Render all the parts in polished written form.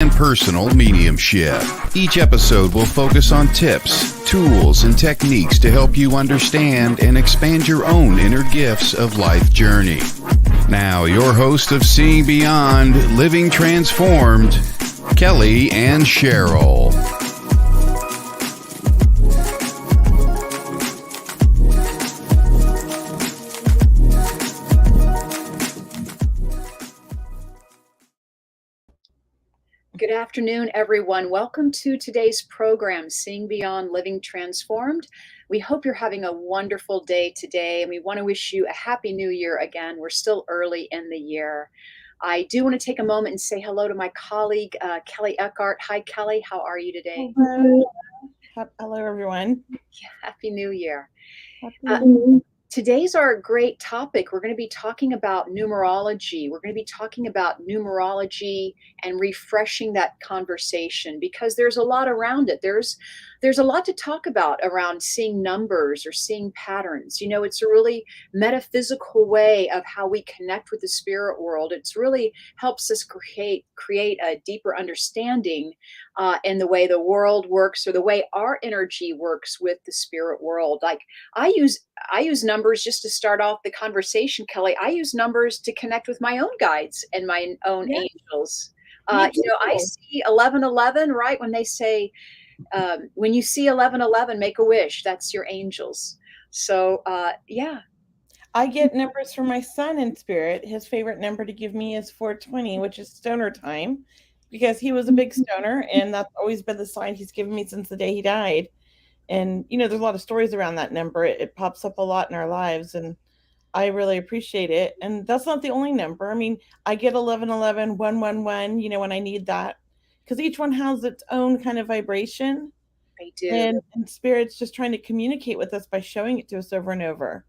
and personal mediumship. Each episode will focus on tips, tools, and techniques to help you understand and expand your own inner gifts of life journey. Now, your host of Seeing Beyond, Living Transformed, Kelley and Cheryl. Good afternoon, everyone. Welcome to today's program, Seeing Beyond, Living Transformed. We hope you're having a wonderful day today, and we want to wish you a happy new year again. We're still early in the year. I do want to take a moment and say hello to my colleague, Kelley Eckhart. Hi, Kelley. How are you today? Hello, everyone. Happy New Year. Happy New Year. Today's our great topic. We're going to be talking about numerology. We're going to be talking about numerology and refreshing that conversation because there's a lot around it. There's a lot to talk about around seeing numbers or seeing patterns. You know, it's a really metaphysical way of how we connect with the spirit world. It's really helps us create a deeper understanding in the way the world works or the way our energy works with the spirit world. Like I use numbers just to start off the conversation, Kelley. I use numbers to connect with my own guides and my own angels. I see 1111, right? When they say, when you see 1111, make a wish. That's your angels. So, yeah. I get numbers from my son in spirit. His favorite number to give me is 420, which is stoner time, because he was a big stoner, and that's always been the sign he's given me since the day he died. And, you know, there's a lot of stories around that number. It pops up a lot in our lives, and I really appreciate it. And that's not the only number. I mean, I get 1111, 111, you know, when I need that, because each one has its own kind of vibration. They do. And spirit's just trying to communicate with us by showing it to us over and over.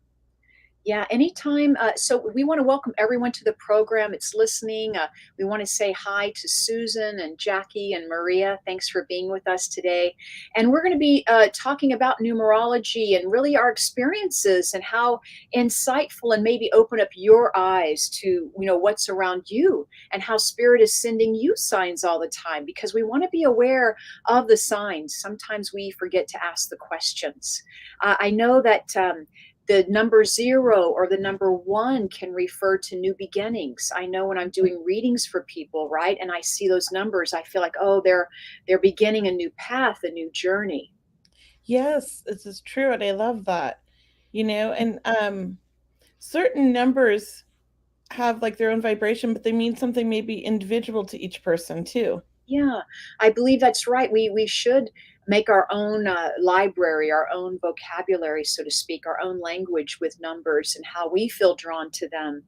Yeah, anytime. So we want to welcome everyone to the program. It's listening. We want to say hi to Susan and Jackie and Maria. Thanks for being with us today. And we're going to be talking about numerology and really our experiences and how insightful and maybe open up your eyes to, you know, what's around you and how spirit is sending you signs all the time, because we want to be aware of the signs. Sometimes we forget to ask the questions. I know that the number 0 or the number 1 can refer to new beginnings. I know when I'm doing readings for people, right, and I see those numbers, I feel like, oh, they're beginning a new path, a new journey. Yes, this is true, and I love that. You know, and certain numbers have like their own vibration, but they mean something maybe individual to each person too. Yeah, I believe that's right. We should make our own library, our own vocabulary, so to speak, our own language with numbers and how we feel drawn to them.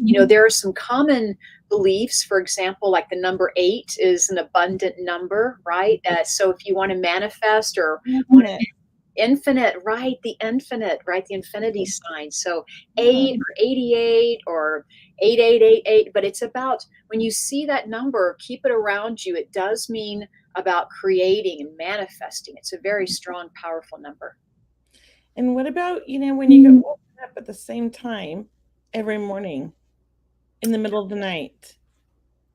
You know, there are some common beliefs, for example, like the number 8 is an abundant number, right? So if you want to manifest or want to infinite, right? The infinite, right? The infinity sign. So 8 or 88 or 8888, but it's about when you see that number, keep it around you. It does mean about creating and manifesting. It's a very strong, powerful number. And what about, you know, when you get woken up at the same time every morning in the middle of the night?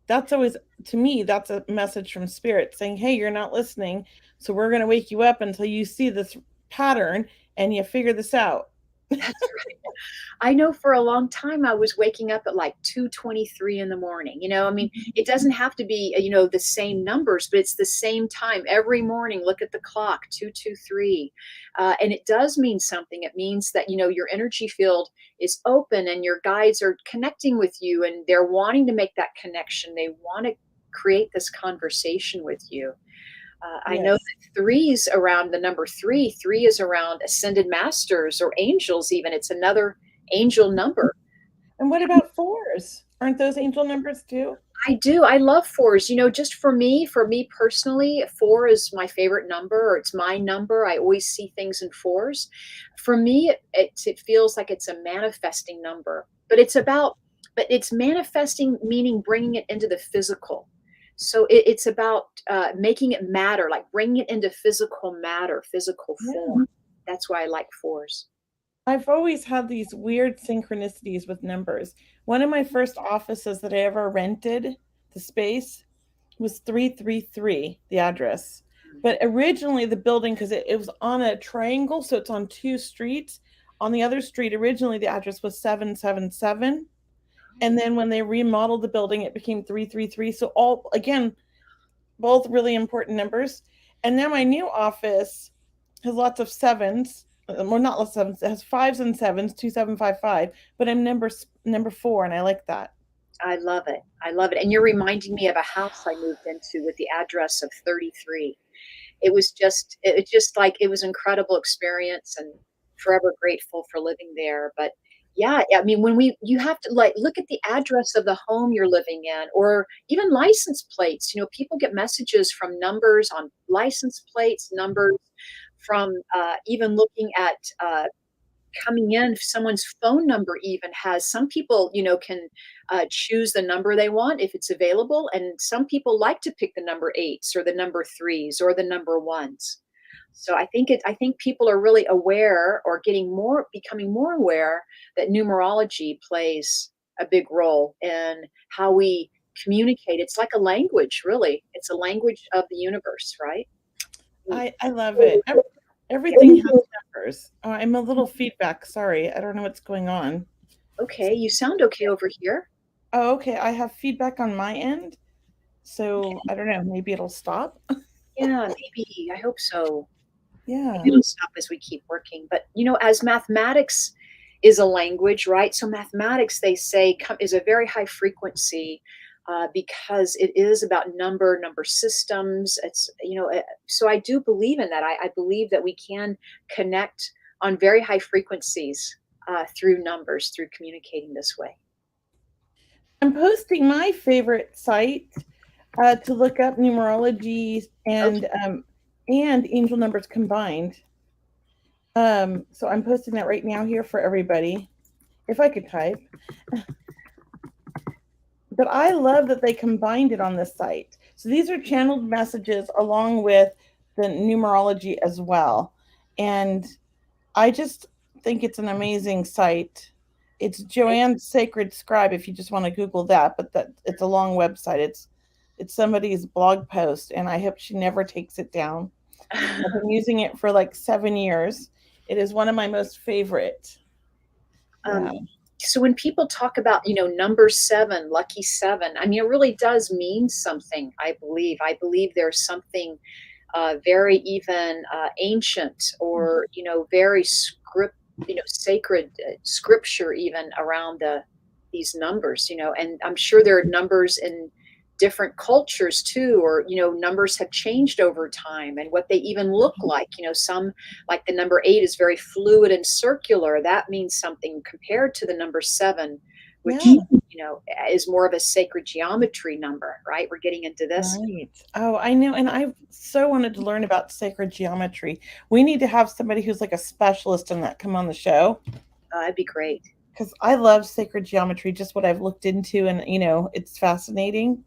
That's always, to me, that's a message from spirit saying, hey, you're not listening, so we're going to wake you up until you see this pattern and you figure this out. That's right. I know for a long time I was waking up at like 2:23 in the morning. You know, I mean, it doesn't have to be, you know, the same numbers, but it's the same time every morning. Look at the clock, 2:23. And it does mean something. It means that, you know, your energy field is open and your guides are connecting with you and they're wanting to make that connection. They want to create this conversation with you. I know that 3's around the number 3. 3 is around ascended masters or angels even. It's another angel number. And what about 4s? Aren't those angel numbers too? I do. I love 4s. You know, just for me personally, 4 is my favorite number, or it's my number. I always see things in 4s. For me, it feels like it's a manifesting number, but it's manifesting, meaning bringing it into the physical. So it's about making it matter, like bringing it into physical matter, physical form. That's why I like 4s. I've always had these weird synchronicities with numbers. One of my first offices that I ever rented, the space, was 333, the address. But originally the building, because it was on a triangle, so it's on two streets. On the other street, originally the address was 777. And then when they remodeled the building, it became 333. So all, again, both really important numbers. And now my new office has lots of sevens. Well, not lots of sevens. It has fives and sevens, 2755. But I'm number 4, and I like that. I love it. I love it. And you're reminding me of a house I moved into with the address of 33. It just like, it was an incredible experience, and forever grateful for living there. But yeah, I mean, you have to like look at the address of the home you're living in, or even license plates. People get messages from numbers on license plates, numbers from even looking at coming in. Someone's phone number even has, some people can choose the number they want if it's available, and some people like to pick the number 8s or the number 3s or the number 1s. So I think people are really aware, or becoming more aware, that numerology plays a big role in how we communicate. It's like a language, really. It's a language of the universe, right? I love it. Everything has numbers. Oh, I'm a little feedback. Sorry. I don't know what's going on. Okay, you sound okay over here. Oh, okay. I have feedback on my end. So I don't know. Maybe it'll stop. Yeah, maybe. I hope so. Yeah. Maybe it'll stop as we keep working. But as mathematics is a language, right? So mathematics, they say, is a very high frequency, because it is about number systems. So I do believe in that. I believe that we can connect on very high frequencies through numbers, through communicating this way. I'm posting my favorite site to look up numerology and angel numbers combined. So I'm posting that right now here for everybody, if I could type. But I love that they combined it on this site. So these are channeled messages along with the numerology as well. And I just think it's an amazing site. It's Joanne's Sacred Scribe if you just want to Google that, but it's a long website. It's somebody's blog post, and I hope she never takes it down. I've been using it for like 7 years. It is one of my most favorite. So when people talk about, number 7, lucky 7, I mean, it really does mean something, I believe. I believe there's something very even ancient, or, very sacred scripture even around these numbers, and I'm sure there are numbers in different cultures too, or numbers have changed over time, and what they even look like. Some, like the number 8, is very fluid and circular. That means something compared to the number 7, which is more of a sacred geometry number, right? We're getting into this. Right. Oh, I know. And I so wanted to learn about sacred geometry. We need to have somebody who's like a specialist in that come on the show. That'd be great. Because I love sacred geometry, just what I've looked into, and it's fascinating.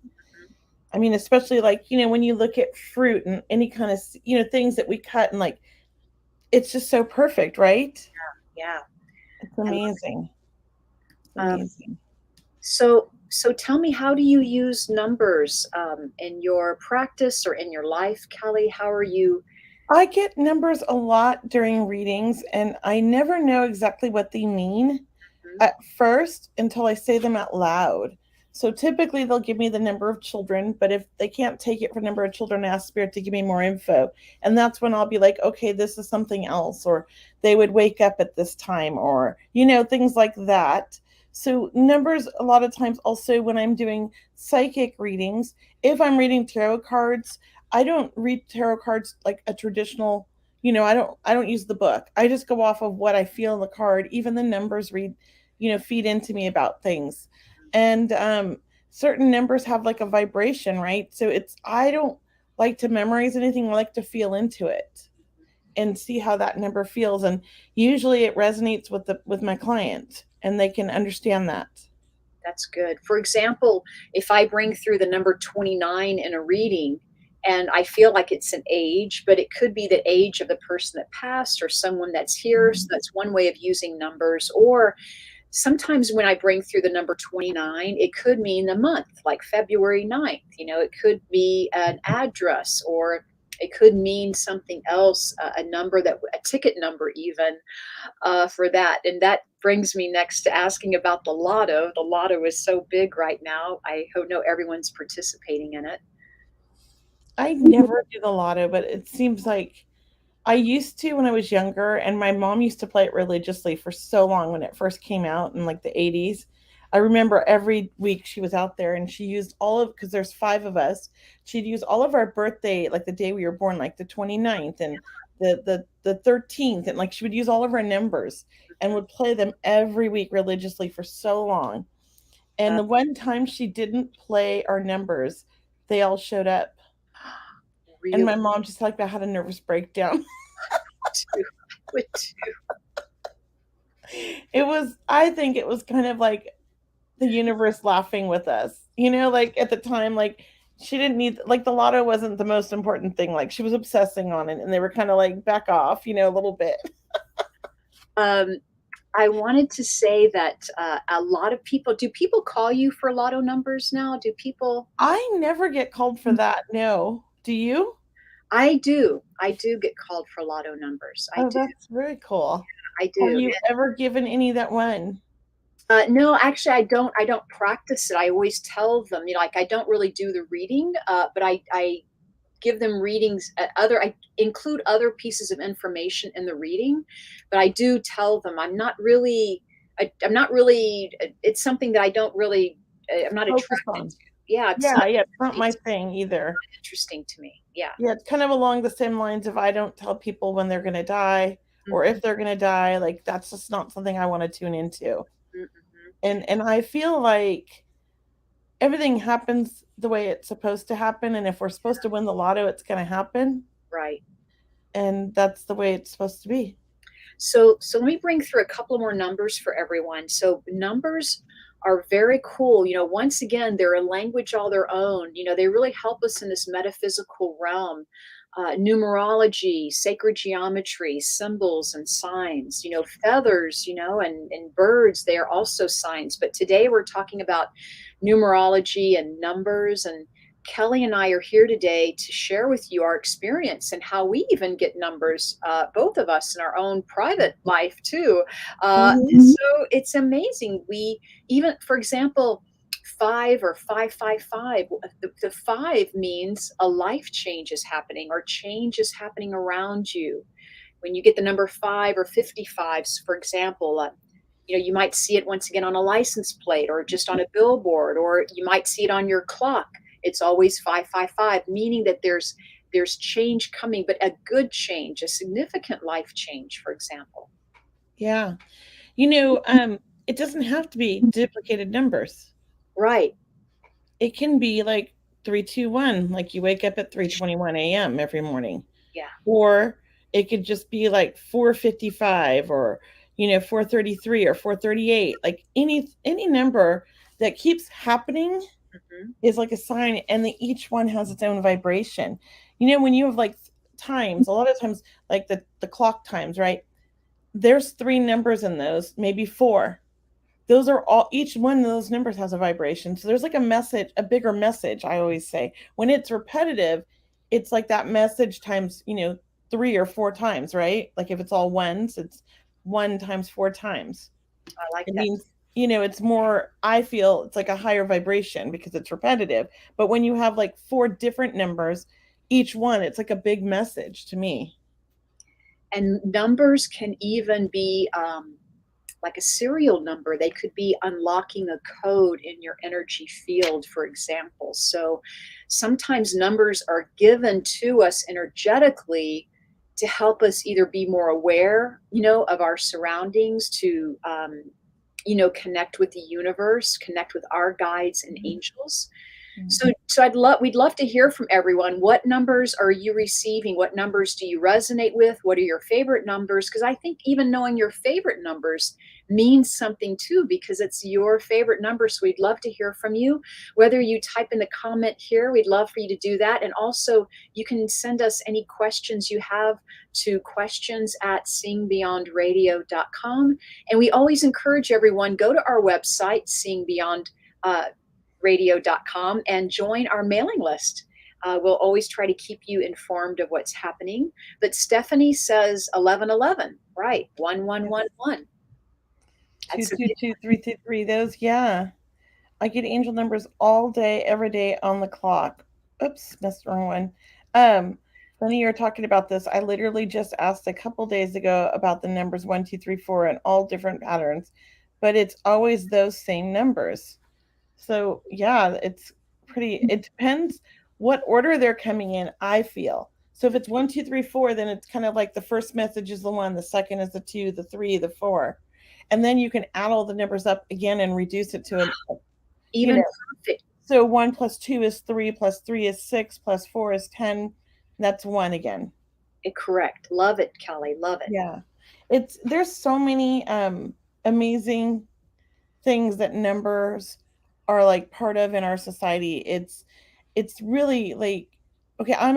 I mean, especially like, when you look at fruit and any kind of, things that we cut, and like, it's just so perfect, right? Yeah. It's amazing. Amazing. So tell me, how do you use numbers in your practice or in your life, Kelley? How are you? I get numbers a lot during readings, and I never know exactly what they mean at first until I say them out loud. So typically they'll give me the number of children, but if they can't take it for number of children, I ask Spirit to give me more info. And that's when I'll be like, okay, this is something else, or they would wake up at this time, or, things like that. So numbers, a lot of times also when I'm doing psychic readings, if I'm reading tarot cards, I don't read tarot cards like a traditional, I don't use the book. I just go off of what I feel in the card. Even the numbers feed into me about things. And certain numbers have like a vibration, right? So I don't like to memorize anything. I like to feel into it and see how that number feels. And usually it resonates with my client, and they can understand that. That's good. For example, if I bring through the number 29 in a reading, and I feel like it's an age, but it could be the age of the person that passed or someone that's here. So that's one way of using numbers. Or sometimes when I bring through the number 29, it could mean a month, like February 9th. It could be an address, or it could mean something else, a number, a ticket number even, for that. And that brings me next to asking about the lotto. The lotto is so big right now. I know everyone's participating in it. I never do the lotto, but it seems like I used to when I was younger, and my mom used to play it religiously for so long when it first came out in like the 80s. I remember every week she was out there and she used because there's five of us, she'd use all of our birthday, like the day we were born, like the 29th and the 13th, and like she would use all of our numbers and would play them every week religiously for so long. And Uh, the one time she didn't play our numbers, they all showed up. And really? my mom just like had a nervous breakdown. Too. Would too. I think it was kind of like the universe laughing with us, like at the time, like she didn't need, like the lotto wasn't the most important thing. Like she was obsessing on it and they were kind of like back off, a little bit. Um, I wanted to say that a lot of people, do people call you for lotto numbers now? Do people? I never get called for that. No. Do you? I do. I do get called for lotto numbers. I Oh, do. that's very cool. I Have do. you ever given any that won? No, actually, I don't. I don't practice it. I always tell them, like I don't really do the reading, but I give them readings. I include other pieces of information in the reading, but I do tell them I'm not really. I'm not really. It's something that I don't really. I'm not Focus attracted on. to. Yeah, it's Yeah, not. yeah, it's not my It's thing either. not interesting to me. Yeah. Yeah, it's kind of along the same lines of I don't tell people when they're going to die or Mhm, if they're going to die. Like that's just not something I want to tune into. mhm. And I feel like everything happens the way it's supposed to happen, and if we're supposed to win the lotto, it's going to happen, Right. and that's the way it's supposed to be. So let me bring through a couple more numbers for everyone. So numbers are very cool. Once again, they're a language all their own. They really help us in this metaphysical realm. Numerology, sacred geometry, symbols and signs, feathers, and birds, they are also signs. But today we're talking about numerology and numbers. And Kelley and I are here today to share with you our experience and how we even get numbers, both of us in our own private life too. So it's amazing. We even, for example, 5 or 555, the five means a life change is happening or change is happening around you. When you get the number 5 or 55, for example, you might see it once again on a license plate or just on a billboard, or you might see it on your clock. It's always 555, meaning that there's change coming, but a good change, a significant life change, for example. Yeah. It doesn't have to be duplicated numbers. Right. It can be like 321, like you wake up at 3:21 a.m. every morning. Yeah. Or it could just be like 455 or 433 or 438. Like any number that keeps happening Hmm. is like a sign, and each one has its own vibration. When you have like times, a lot of times, like the clock times, right? There's three numbers in those, maybe four. Those are all, each one of those numbers has a vibration. So there's like a message, a bigger message. I always say when it's repetitive, it's like that message times, three or four times, right? Like if it's all ones, it's one times four times. I like It that. means, it's more, I feel it's like a higher vibration because it's repetitive. But when you have like four different numbers, each one, it's like a big message to me. And numbers can even be like a serial number. They could be unlocking a code in your energy field, for example. So sometimes numbers are given to us energetically to help us either be more aware, of our surroundings, to, connect with the universe, connect with our guides and angels. We'd love to hear from everyone. What numbers are you receiving? What numbers do you resonate with? What are your favorite numbers? Because I think even knowing your favorite numbers means something too, because it's your favorite number. So we'd love to hear from you. Whether you type in the comment here, we'd love for you to do that. And also you can send us any questions you have to questions@seeingbeyondradio.com. And we always encourage everyone, go to our website, seeingbeyondradio.com, and join our mailing list. We'll always try to keep you informed of what's happening. But Stephanie says 1111, right? 1111. 222 those, yeah. I get angel numbers all day, every day on the clock. Oops, that's the wrong one. Funny you're talking about this. I literally just asked a couple days ago about the numbers 1, 2, 3, 4 and all different patterns, but it's always those same numbers. So yeah, it's pretty, it depends what order they're coming in, I feel. So if it's 1, 2, 3, 4, then it's kind of like the first message is the 1, the second is the 2, the 3, the 4. And then you can add all the numbers up again and reduce it to even perfect. So 1 + 2 is 3, + 3 is 6, + 4 is 10. That's 1 again. Correct. Love it, Kelly. Love it. Yeah. There's so many amazing things that numbers are like part of in our society. It's really like, okay, I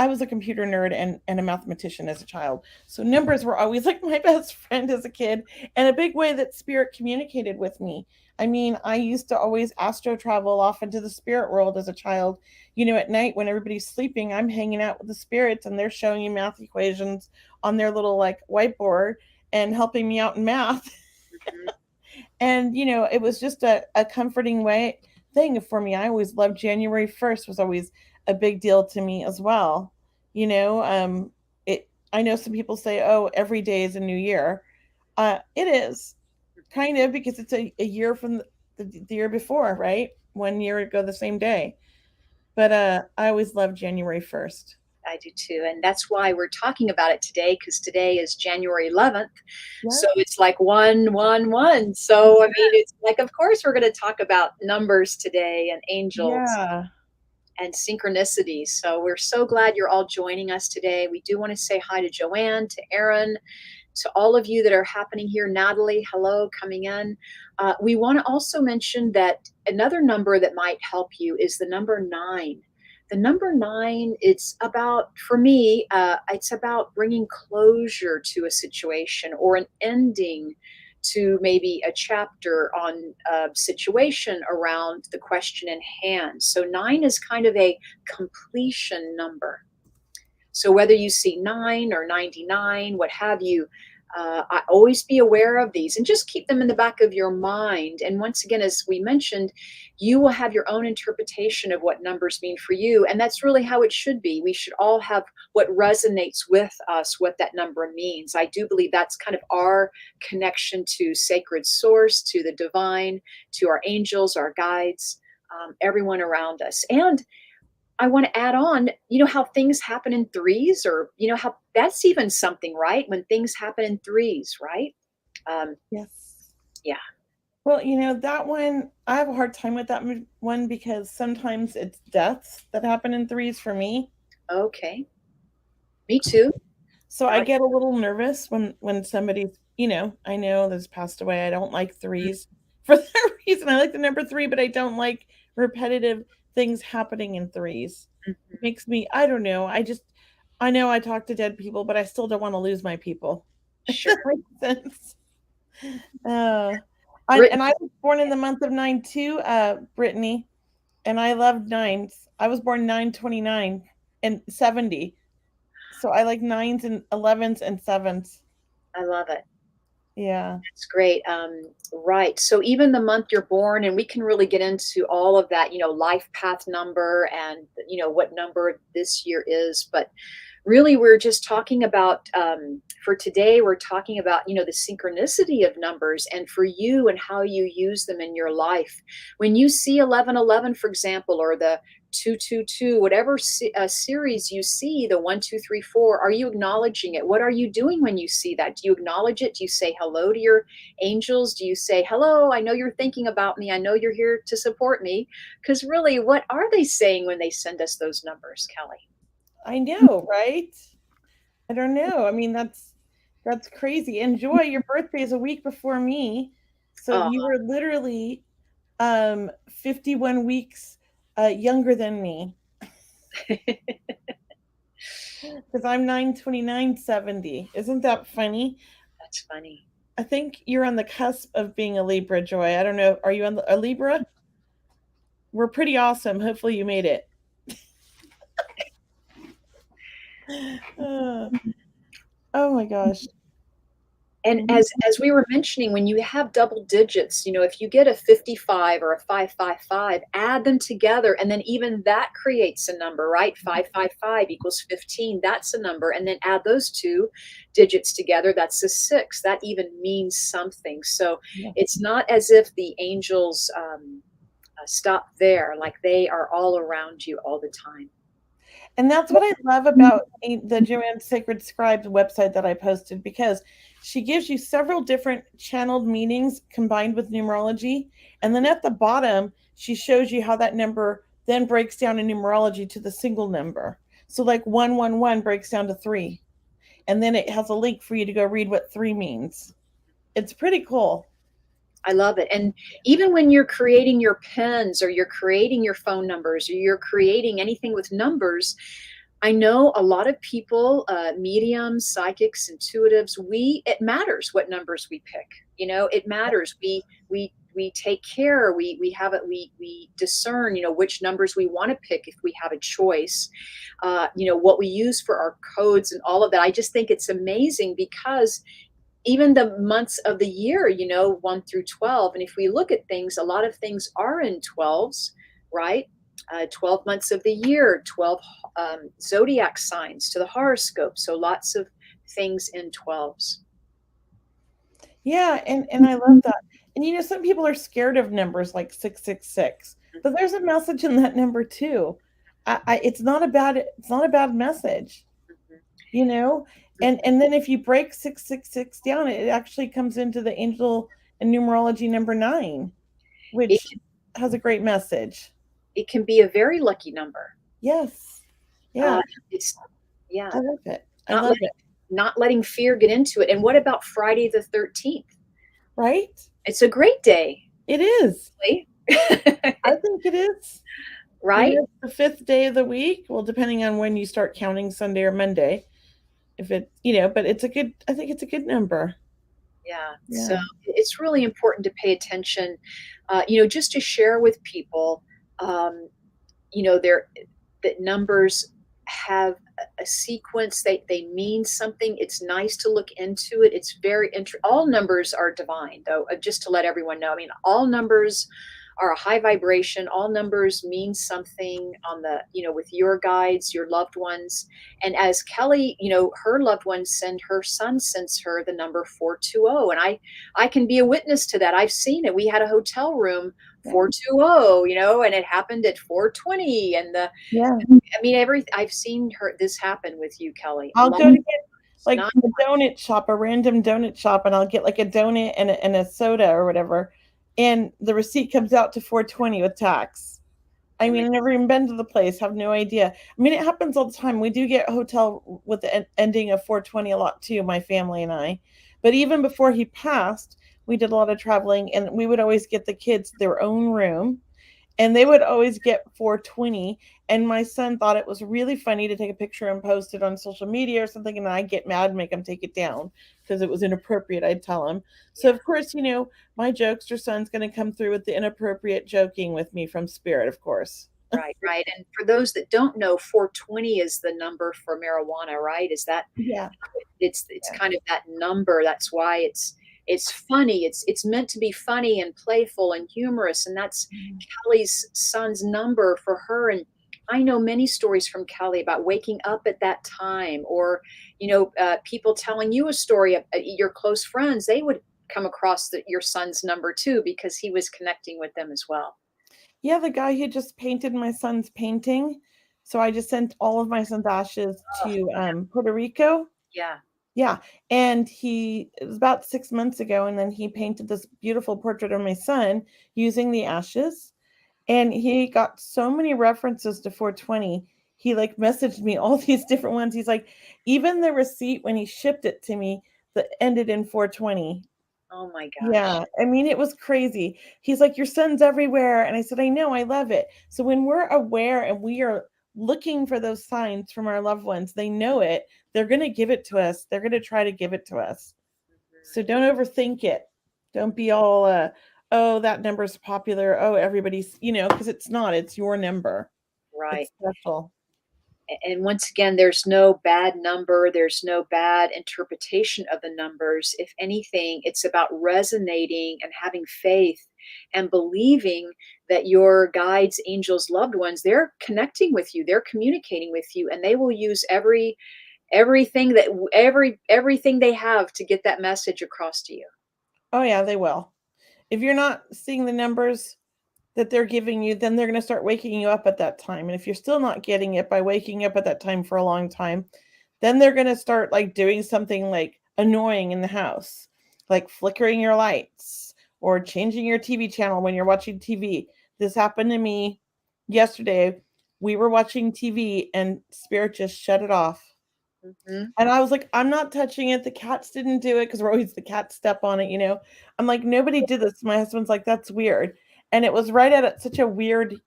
was a computer nerd and a mathematician as a child. So numbers were always like my best friend as a kid, and a big way that spirit communicated with me. I mean, I used to always astro travel off into the spirit world as a child. At night when everybody's sleeping, I'm hanging out with the spirits and they're showing you math equations on their little like whiteboard and helping me out in math. Mm-hmm. And, it was just a comforting thing for me. I always loved January 1st was always a big deal to me as well. I know some people say, oh, every day is a new year. It is kind of, because it's a year from the year before, right? 1 year ago, the same day. But I always loved January 1st. I do too. And that's why we're talking about it today, because today is January 11th. Yeah. So it's like 111. So, I mean, it's like, of course, we're going to talk about numbers today and angels and synchronicities. So we're so glad you're all joining us today. We do want to say hi to Joanne, to Aaron, to all of you that are happening here. Natalie, hello, coming in. We want to also mention that another number that might help you is the number 9. The number 9, it's about, for me, it's about bringing closure to a situation or an ending to maybe a chapter on a situation around the question in hand. So 9 is kind of a completion number. So whether you see 9 or 99, what have you, I always be aware of these and just keep them in the back of your mind. And once again, as we mentioned, you will have your own interpretation of what numbers mean for you. And that's really how it should be. We should all have what resonates with us, what that number means. I do believe that's kind of our connection to sacred source, to the divine, to our angels, our guides, everyone around us. And I want to add on, how things happen in threes, or, how that's even something, right? When things happen in threes, right? Yes. Yeah. Well, that one, I have a hard time with that one because sometimes it's deaths that happen in threes for me. Okay. Me too. So I get a little nervous when somebody's, I know that's passed away. I don't like threes for that reason. I like the number 3, but I don't like repetitive things happening in threes. Mm-hmm. It makes me, I don't know. I know I talk to dead people, but I still don't want to lose my people. Sure. That makes sense. And I was born in the month of 9 too, Brittany, and I loved 9s. I was born 9/29 and 70. So I like 9s and 11s and 7s. I love it. Yeah. That's great. Right. So even the month you're born, and we can really get into all of that, life path number and, what number this year is. But really, we're just talking about, for today, we're talking about, the synchronicity of numbers and for you and how you use them in your life. When you see 1111, for example, or the 222, whatever series you see, the 1, 2, 3, 4, are you acknowledging it? What are you doing when you see that? Do you acknowledge it? Do you say hello to your angels? Do you say, hello, I know you're thinking about me. I know you're here to support me. Because really, what are they saying when they send us those numbers, Kelley? I know, right? I don't know. I mean, that's crazy. And Joy, your birthday is a week before me. So Oh, you were literally 51 weeks younger than me. Because I'm 9/29/70. Isn't that funny? that's funny. I think you're on the cusp of being a Libra, Joy. I don't know. Are you a Libra? We're pretty awesome. Hopefully you made it. Uh, oh my gosh. And as we were mentioning, when you have double digits, if you get a 55 or a 555, add them together, and then even that creates a number, right? 555 equals 15. That's a number, and then add those two digits together. That's a 6. That even means something. So it's not as if the angels stop there; like they are all around you all the time. And that's what I love about the Joanne Sacred Scribes website that I posted, because she gives you several different channeled meanings combined with numerology. And then at the bottom, she shows you how that number then breaks down in numerology to the single number. So like 111 breaks down to 3. And then it has a link for you to go read what 3 means. It's pretty cool. I love it. And even when you're creating your pins, or you're creating your phone numbers, or you're creating anything with numbers, I know a lot of people, mediums, psychics, intuitives, it matters what numbers we pick. It matters. We take care. We have it. We discern, which numbers we want to pick if we have a choice. What we use for our codes and all of that. I just think it's amazing, because even the months of the year, 1 through 12. And if we look at things, a lot of things are in 12s, right? 12 months of the year, 12 zodiac signs to the horoscope. So lots of things in 12s. Yeah, and I love that. And some people are scared of numbers like 666, but there's a message in that number too. It's not a bad message, And then if you break 666 down, it actually comes into the angel and numerology number 9, which has a great message. It can be a very lucky number. Yes. Yeah. I love it. I love it. Not letting fear get into it. And what about Friday the 13th? Right? It's a great day. It is. I think it is. Right? The 5th day of the week. Well, depending on when you start counting, Sunday or Monday. If it, but I think it's a good number. Yeah. So it's really important to pay attention, just to share with people, that numbers have a sequence. They mean something. It's nice to look into it. It's very all numbers are divine, though, just to let everyone know. I mean, all numbers are a high vibration. All numbers mean something on the, with your guides, your loved ones. And as Kelley, her loved ones her son sends her the number 420. And I can be a witness to that. I've seen it. We had a hotel room 420, and it happened at 420. And I've seen this happen with you, Kelley. I'll go to get like a donut shop, a random donut shop, and I'll get like a donut and a soda or whatever. And the receipt comes out to 420 with tax. I mean, I've never even been to the place, have no idea. I mean, it happens all the time. We do get a hotel with the ending of 420 a lot too, my family and I. But even before he passed, we did a lot of traveling, and we would always get the kids their own room, and they would always get 420. And my son thought it was really funny to take a picture and post it on social media or something, and I'd get mad and make him take it down because it was inappropriate, I'd tell him. So, of course, my jokester son's going to come through with the inappropriate joking with me from Spirit, of course. Right. And for those that don't know, 420 is the number for marijuana, right? Is that? Yeah. It's kind of that number. That's why it's funny. It's meant to be funny and playful and humorous. And that's Kelley's son's number for her. And I know many stories from Kelley about waking up at that time, or, people telling you a story of your close friends. They would come across your son's number too, because he was connecting with them as well. Yeah, the guy who just painted my son's painting. So I just sent all of my son's ashes Oh, to Puerto Rico. yeah. Yeah. And it was about 6 months ago. And then he painted this beautiful portrait of my son using the ashes. And he got so many references to 420. He like messaged me all these different ones. He's like, even the receipt when he shipped it to me that ended in 420. Oh my gosh. Yeah, I mean, it was crazy. He's like, your son's everywhere. And I said, I know, I love it. So when we're aware and we are looking for those signs from our loved ones, they know it. They're going to give it to us. They're going to try to give it to us. So don't overthink it. Don't be all, oh, that number's popular. Oh, everybody's, because it's not, it's your number. Right. It's special. And once again, there's no bad number, there's no bad interpretation of the numbers. If anything, it's about resonating and having faith and believing that your guides, angels, loved ones, they're connecting with you, they're communicating with you, and they will use everything they have to get that message across to you. Oh, yeah, they will. If you're not seeing the numbers that they're giving you, then they're going to start waking you up at that time. And if you're still not getting it by waking up at that time for a long time, then they're going to start like doing something like annoying in the house, like flickering your lights or changing your TV channel when you're watching TV. This happened to me yesterday. We were watching TV and Spirit just shut it off. Mhm. And I was like, I'm not touching it. The cats didn't do it because we're always the cats step on it. I'm like, nobody did this. My husband's like, that's weird. And it was right at such a weird,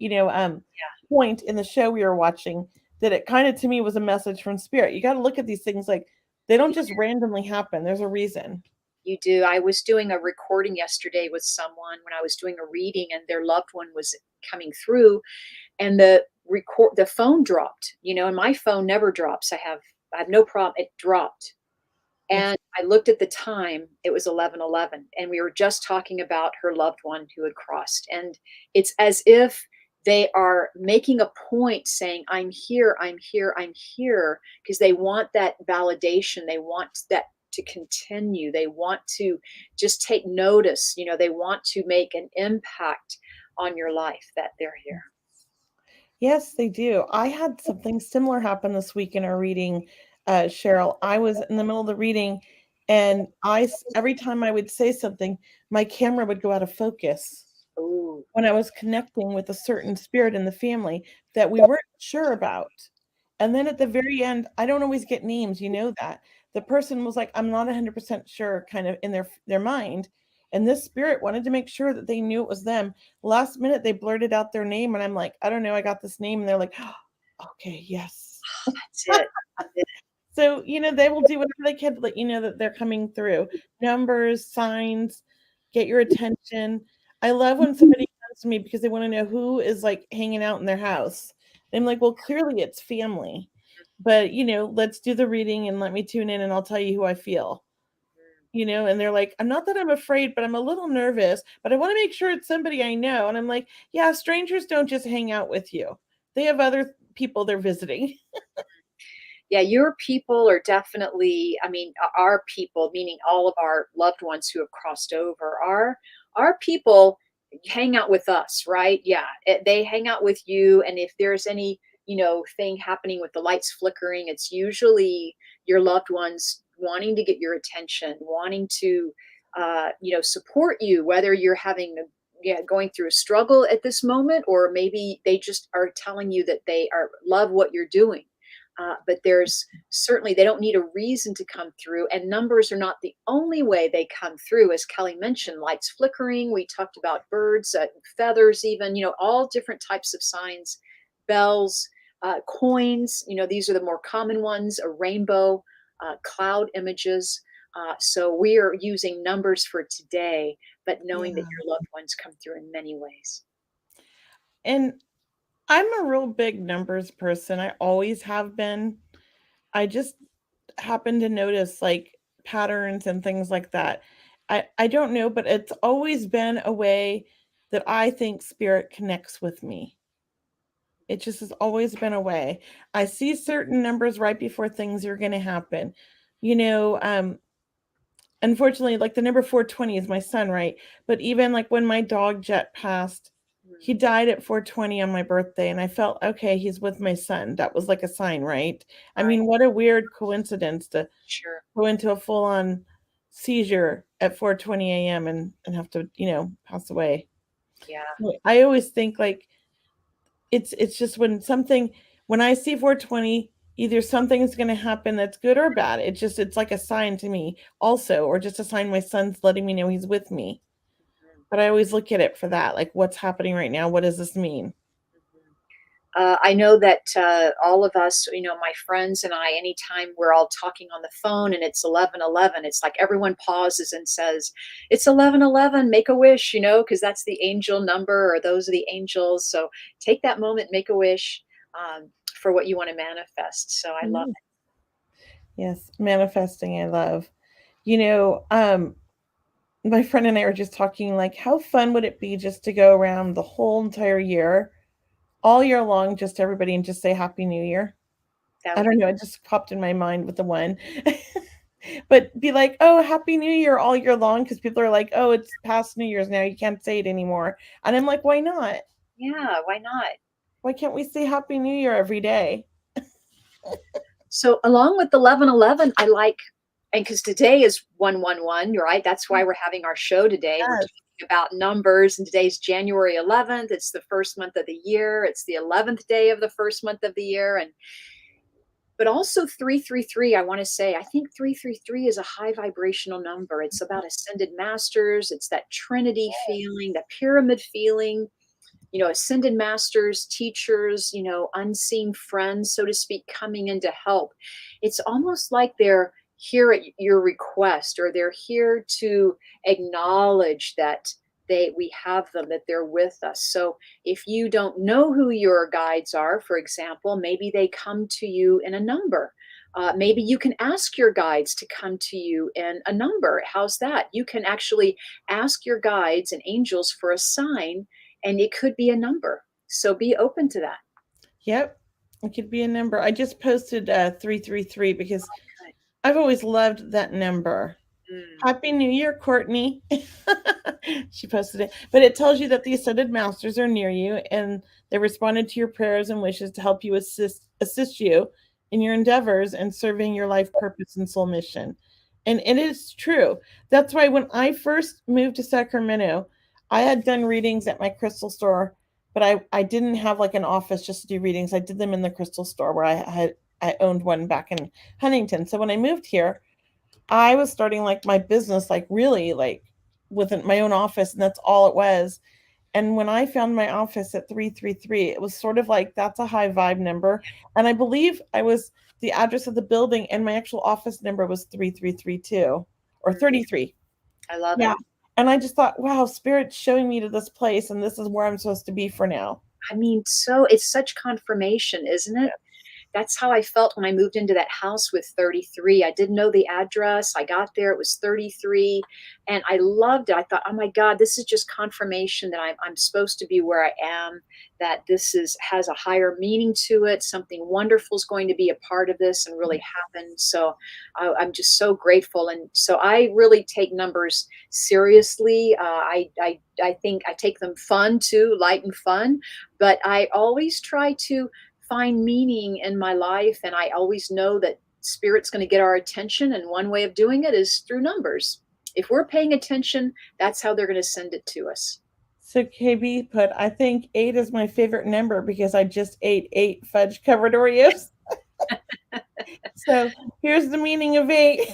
point in the show we were watching that it kind of to me was a message from Spirit. You got to look at these things like they don't just randomly happen. There's a reason. You do. I was doing a recording yesterday with someone when I was doing a reading, and their loved one was coming through, and the phone dropped, and my phone never drops. I have no problem. It dropped. Yes. And I looked at the time, it was 11:11, and we were just talking about her loved one who had crossed. And it's as if they are making a point saying, I'm here, I'm here, I'm here, because they want that validation. They want that to continue. They want to just take notice. They want to make an impact on your life that they're here. Yes, they do. I had something similar happen this week in our reading, Cheryl. I was in the middle of the reading, and every time I would say something, my camera would go out of focus Ooh. when I was connecting with a certain spirit in the family that we weren't sure about. And then at the very end, I don't always get names, you know that. The person was like, I'm not 100% sure, kind of in their mind. And this spirit wanted to make sure that they knew it was them. Last minute, they blurted out their name, and I'm like, I don't know, I got this name. And they're like, oh, okay, yes. That's it. That's it. So, they will do whatever they can to let you know that they're coming through. Numbers, signs, get your attention. I love when somebody comes to me because they want to know who is like hanging out in their house. And I'm like, well, clearly it's family. But, let's do the reading and let me tune in and I'll tell you who I feel. And they're like, I'm not that I'm afraid, but I'm a little nervous, but I want to make sure it's somebody I know. And I'm like, yeah, strangers don't just hang out with you. They have other people they're visiting. Yeah, your people are definitely, I mean, our people, meaning all of our loved ones who have crossed over, our people hang out with us, right? Yeah, they hang out with you, and if there's any, thing happening with the lights flickering, it's usually your loved ones wanting to get your attention, wanting to, support you, whether you're having a yeah, going through a struggle at this moment, or maybe they just are telling you that they are love what you're doing. But there's certainly, they don't need a reason to come through, and numbers are not the only way they come through. As Kelly mentioned, lights flickering, we talked about birds, feathers, even, all different types of signs, bells, coins, these are the more common ones, a rainbow, cloud images. So we are using numbers for today, but knowing that Yeah. your loved ones come through in many ways. And I'm a real big numbers person. I always have been. I just happen to notice like patterns and things like that. I don't know, but it's always been a way that I think spirit connects with me. It just has always been a way. I see certain numbers right before things are going to happen. You know, um, Unfortunately, like the number 420 is my son, right? But even like when my dog Jet passed, He died at 4:20 on my birthday, and I felt, okay, he's with my son. That was like a sign, right? I Right. mean, what a weird coincidence to Sure. go into a full-on seizure at 4:20 a.m. and have to, pass away. Yeah. I always think like it's just when I see 4:20, either something is going to happen that's good or bad. It's like a sign to me also, or just a sign my son's letting me know he's with me. Mhm. But I always look at it for that, like what's happening right now? What does this mean? Mhm. I know that all of us, my friends and I, anytime we're all talking on the phone and it's 11:11, it's like everyone pauses and says, "It's 11:11. Make a wish," because that's the angel number, or those are the angels. So take that moment, make a wish for what you want to manifest. So I love Mhm. Yes, manifesting, I love. You know, um, my friend and I were just talking like how fun would it be just to go around the whole entire year, all year long, just everybody and just say Happy New Year. it. That I would don't be know, it just popped in my mind with the one. But be like, "Oh, Happy New Year all year long," because people are like, "Oh, it's past New Year's now, you can't say it anymore." And I'm like, "Why not? yeah. Why not? Why can't we say Happy New Year every day?" So along with 11:11, I like, and because today is 111, right? That's why we're having our show today. We're Yes. talking about numbers, and today's January 11th. It's the first month of the year. It's the 11th day of the first month of the year, and but also 333. I want to say I think 333 is a high vibrational number. It's about ascended masters. It's that Trinity feeling, that pyramid feeling. Ascended masters, teachers, unseen friends, so to speak, coming in to help. It's almost like they're here at your request, or they're here to acknowledge that we have them, that they're with us. So if you don't know who your guides are, for example, maybe they come to you in a number. Maybe you can ask your guides to come to you in a number. How's that? You can actually ask your guides and angels for a sign, and it could be a number. So be open to that. Yep. It could be a number. I just posted 333 because Good. I've always loved that number. Mm, Happy New Year, Courtney. She posted it. But it tells you that the Ascended Masters are near you and they responded to your prayers and wishes to help you assist you in your endeavors and serving your life purpose and soul mission. And it is true. That's why when I first moved to Sacramento, I had done readings at my crystal store, but I didn't have like an office just to do readings. I did them in the crystal store where I owned one back in Huntington. So when I moved here, I was starting like my business, like really like with my own office, and that's all it was. And when I found my office at 333, it was sort of like that's a high vibe number. And I believe I was the address of the building, and my actual office number was 3332 or mm, 33. I love Yeah. it. And I just thought, wow, Spirit's showing me to this place, and this is where I'm supposed to be for now. I mean, so it's such confirmation, isn't it? That's how I felt when I moved into that house with 33. I didn't know the address. I got there, it was 33, and I loved it. I thought, oh my God, this is just confirmation that I'm supposed to be where I am, that has a higher meaning to it. Something wonderful is going to be a part of this and really happen. So I'm just so grateful. And so I really take numbers seriously. I think I take them fun too, light and fun, but I always try to find meaning in my life. And I always know that spirit's going to get our attention. And one way of doing it is through numbers. If we're paying attention, that's how they're going to send it to us. So KB put, I think 8 is my favorite number because I just ate 8 fudge covered Oreos. So here's the meaning of 8.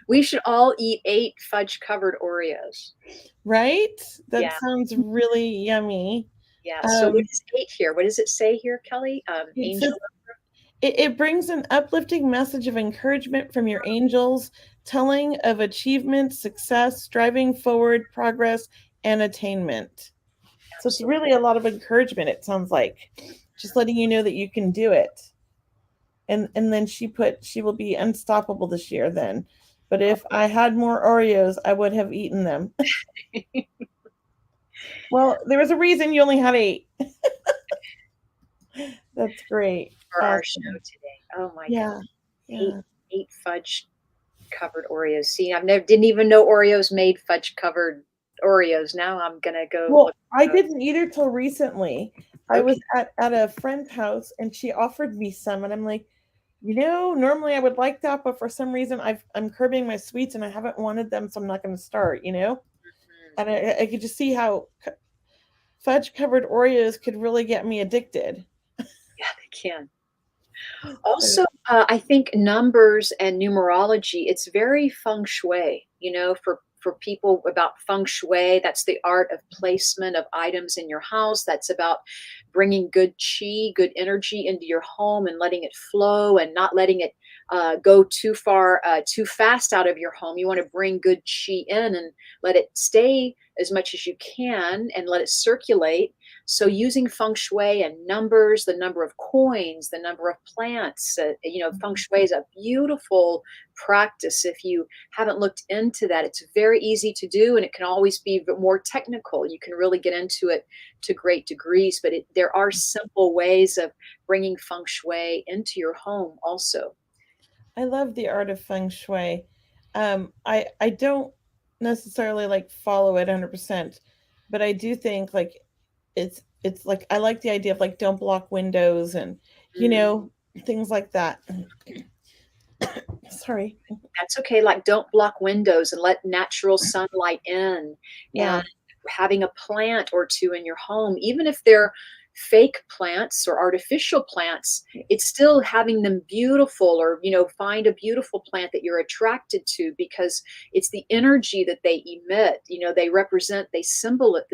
We should all eat 8 fudge covered Oreos. Right? That Yeah. sounds really yummy. Yeah. So what Um, is 8 here? What does it say here, Kelly? it Angel. says it brings an uplifting message of encouragement from your angels, telling of achievement, success, striving forward, progress, and attainment. So it's Absolutely. really a lot of encouragement, it sounds like. Just letting you know that you can do it. And then she put she will be unstoppable this year then. But if I had more Oreos, I would have eaten them. Well, there was a reason you only had 8. That's great. For our show Awesome. today. Oh my God. Yeah. Eight Yeah. eight fudge covered Oreos. See, I've never didn't even know Oreos made fudge covered Oreos. Now I'm gonna go Well, look. I didn't eat her till recently. I Okay. was at a friend's house and she offered me some, and I'm like, normally I would like that, but for some reason I'm curbing my sweets and I haven't wanted them, so I'm not going to start. Mhm. And I could just see how fudge covered Oreos could really get me addicted. Yeah, they can. Also, I think numbers and numerology, it's very feng shui, for people about feng shui, that's the art of placement of items in your house. That's about bringing good chi, good energy into your home and letting it flow and not letting it go too far, too fast out of your home. You want to bring good chi in and let it stay as much as you can and let it circulate. So using feng shui and numbers, the number of coins, the number of plants, feng shui is a beautiful practice. If you haven't looked into that, it's very easy to do and it can always be more technical. You can really get into it to great degrees, but there are simple ways of bringing feng shui into your home also. I love the art of feng shui. I don't necessarily like follow it 100%, but I do think like it's like I like the idea of like don't block windows and you Mm. know things like that. Sorry. That's okay, like, don't block windows and let natural sunlight in, Yeah. and having a plant or 2 in your home, even if they're fake plants or artificial plants, it's still having them beautiful or, find a beautiful plant that you're attracted to because it's the energy that they emit, the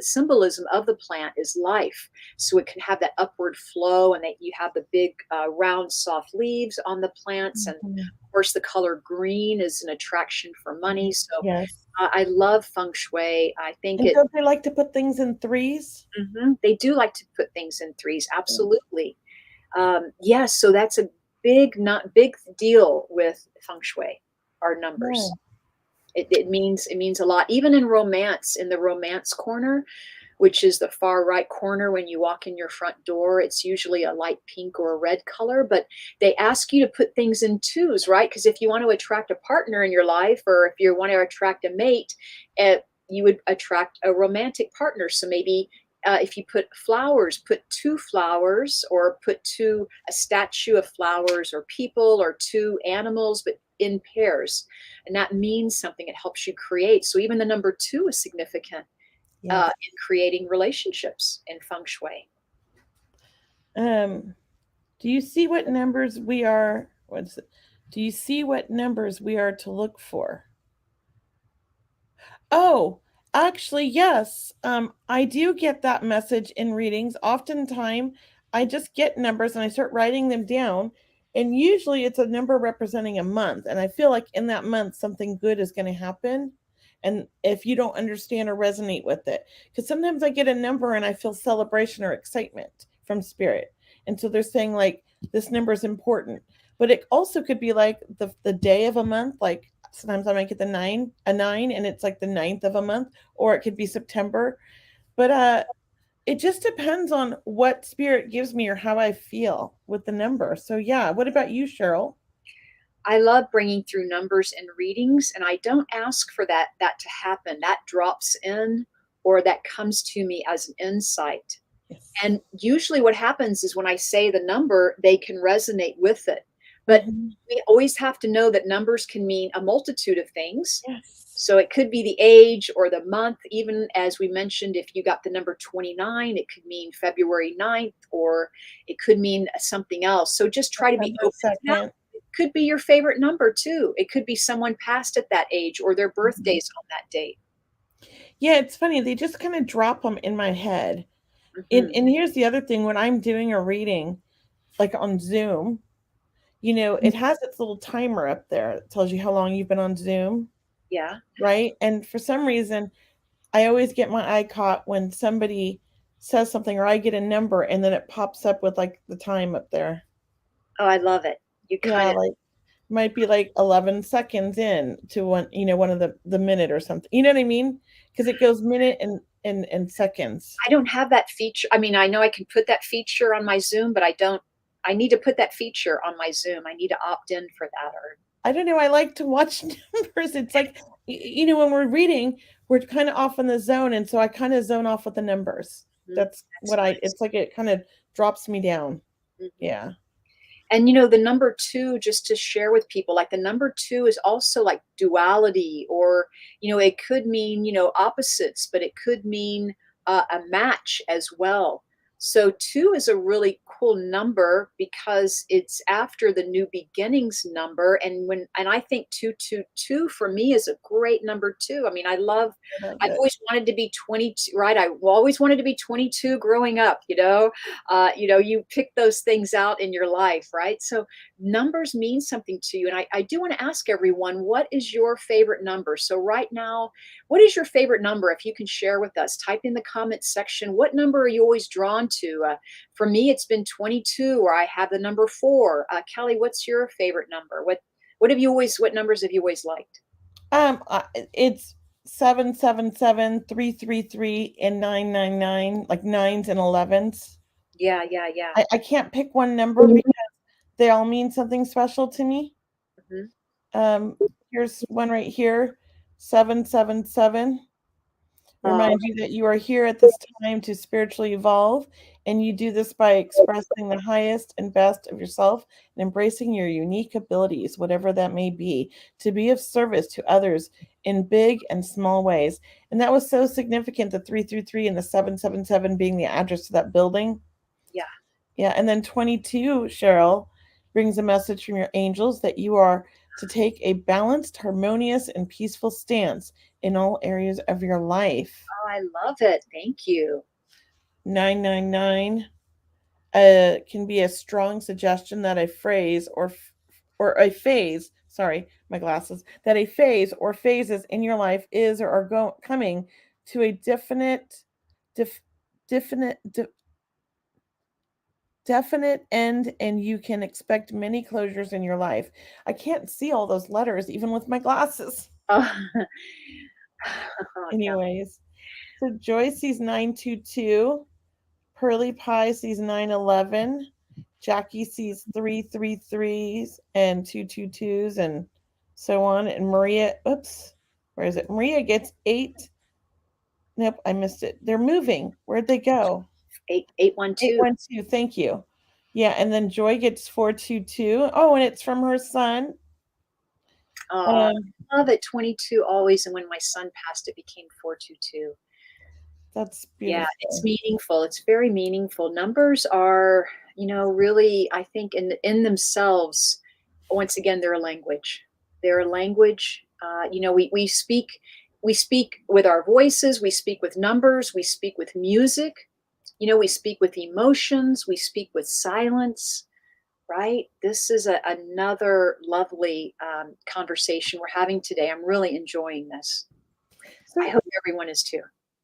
symbolism of the plant is life, so it can have that upward flow and that you have the big, round, soft leaves on the plants, and Mhm. of course, the color green is an attraction for money. So Yes. I love feng shui. I think And don't they like to put things in threes? they do like to put things in threes. Absolutely. Yes. So that's a not big deal with feng shui, our Yeah. numbers. It means a lot. Even in romance, in the romance corner, which is the far right corner when you walk in your front door. It's usually a light pink or a red color, but they ask you to put things in twos, right? Because if you want to attract a partner in your life or if you want to attract a mate, you would attract a romantic partner. So maybe if you put flowers, put 2 flowers or a statue of flowers or people or 2 animals, but in pairs. And that means something. It helps you create. So even the number 2 is significant Yes. in creating relationships in feng shui. Um, do you see what numbers we are? What's it? Do you see what numbers we are to look for? Oh, actually, yes. I do get that message in readings. Oftentimes, I just get numbers and I start writing them down. And usually it's a number representing a month. And I feel like in that month, something good is going to happen. And if you don't understand or resonate with it, because sometimes I get a number and I feel celebration or excitement from spirit. And so they're saying, like, this number is important. But it also could be like the day of a month, like sometimes I might get a nine, and it's like the ninth of a month, or it could be September. But it just depends on what spirit gives me or how I feel with the number. So yeah, what about you, Cheryl? I love bringing through numbers in readings, and I don't ask for that to happen. That drops in, or that comes to me as an insight. Yes. And usually, what happens is when I say the number, they can resonate with it. But Mhm. we always have to know that numbers can mean a multitude of things. Yes. So it could be the age or the month, even as we mentioned, if you got the number 29, it could mean February 9th, or it could mean something else. So just try to be September open to that. 2nd. It could be your favorite number too. It could be someone passed at that age or their Mhm. birthdays on that date. Yeah, it's funny. They just kind of drop them in my head. And, Hmm. and here's the other thing when I'm doing a reading, like on Zoom, it has its little timer up there. It tells you how long you've been on Zoom, Yeah. right? And for some reason, I always get my eye caught when somebody says something or I get a number and then it pops up with like the time up there. Oh, I love it. You Yeah, kind of like might be like 11 seconds in to one of the minute or something. You know what I mean? Because it goes minute and seconds. I don't have that feature. I mean, I know I can put that feature on my Zoom, but I don't. I need to put that feature on my Zoom. I need to opt in for that. Or I don't know. I like to watch numbers. It's like, when we're reading, we're kind of off in the zone, and so I kind of zone off with the numbers. That's what nice. it's like, it kind of drops me down. Yeah. And the number two, just to share with people, like the number two is also like duality, or it could mean opposites, but it could mean a match as well. So two is a really cool number because it's after the new beginnings number, and I think 222 for me is a great number too. I mean, I've always wanted to be 22, right? I always wanted to be 22 growing up. You pick those things out in your life, right? So numbers mean something to you, and I do want to ask everyone, what is your favorite number? So right now, what is your favorite number? If you can share with us, type in the comments section. What number are you always drawn to? For me, it's been 22, or I have the number 4. Kelley, what's your favorite number? What numbers have you always liked? It's 777, 333, and 999, like 9s and 11s. Yeah. I can't pick one number because they all mean something special to me. Mhm. Here's one right here, 777. Remind you that you are here at this time to spiritually evolve, and you do this by expressing the highest and best of yourself and embracing your unique abilities, whatever that may be, to be of service to others in big and small ways. And that was so significant, the 333 and the 777 being the address to that building. Yeah. Yeah. And then 22, Cheryl, brings a message from your angels that you are to take a balanced, harmonious, and peaceful stance in all areas of your life. Oh, I love it. Thank you. 999 can be a strong suggestion that a phrase or a phase, sorry, my glasses, that a phase or phases in your life is or are coming to a definite end, and you can expect many closures in your life. I can't see all those letters even with my glasses. Oh, Anyways, so Joy sees 922, Pearly Pie sees 911, Jackie sees 333s and 222s, and so on. And Maria, oops, where is it? Maria gets 8. Nope, I missed it. They're moving. Where'd they go? 812. 812. Thank you. Yeah, and then Joy gets 422. Oh, and it's from her son. I love it. 22 always, and when my son passed, it became 422. That's beautiful. Yeah, it's meaningful. It's very meaningful. Numbers are, really, I think in themselves, once again, they're a language. They're a language. We speak with our voices. We speak with numbers. We speak with music. We speak with emotions. We speak with silence. Right? This is another lovely conversation we're having today. I'm really enjoying this. So, I hope everyone is too.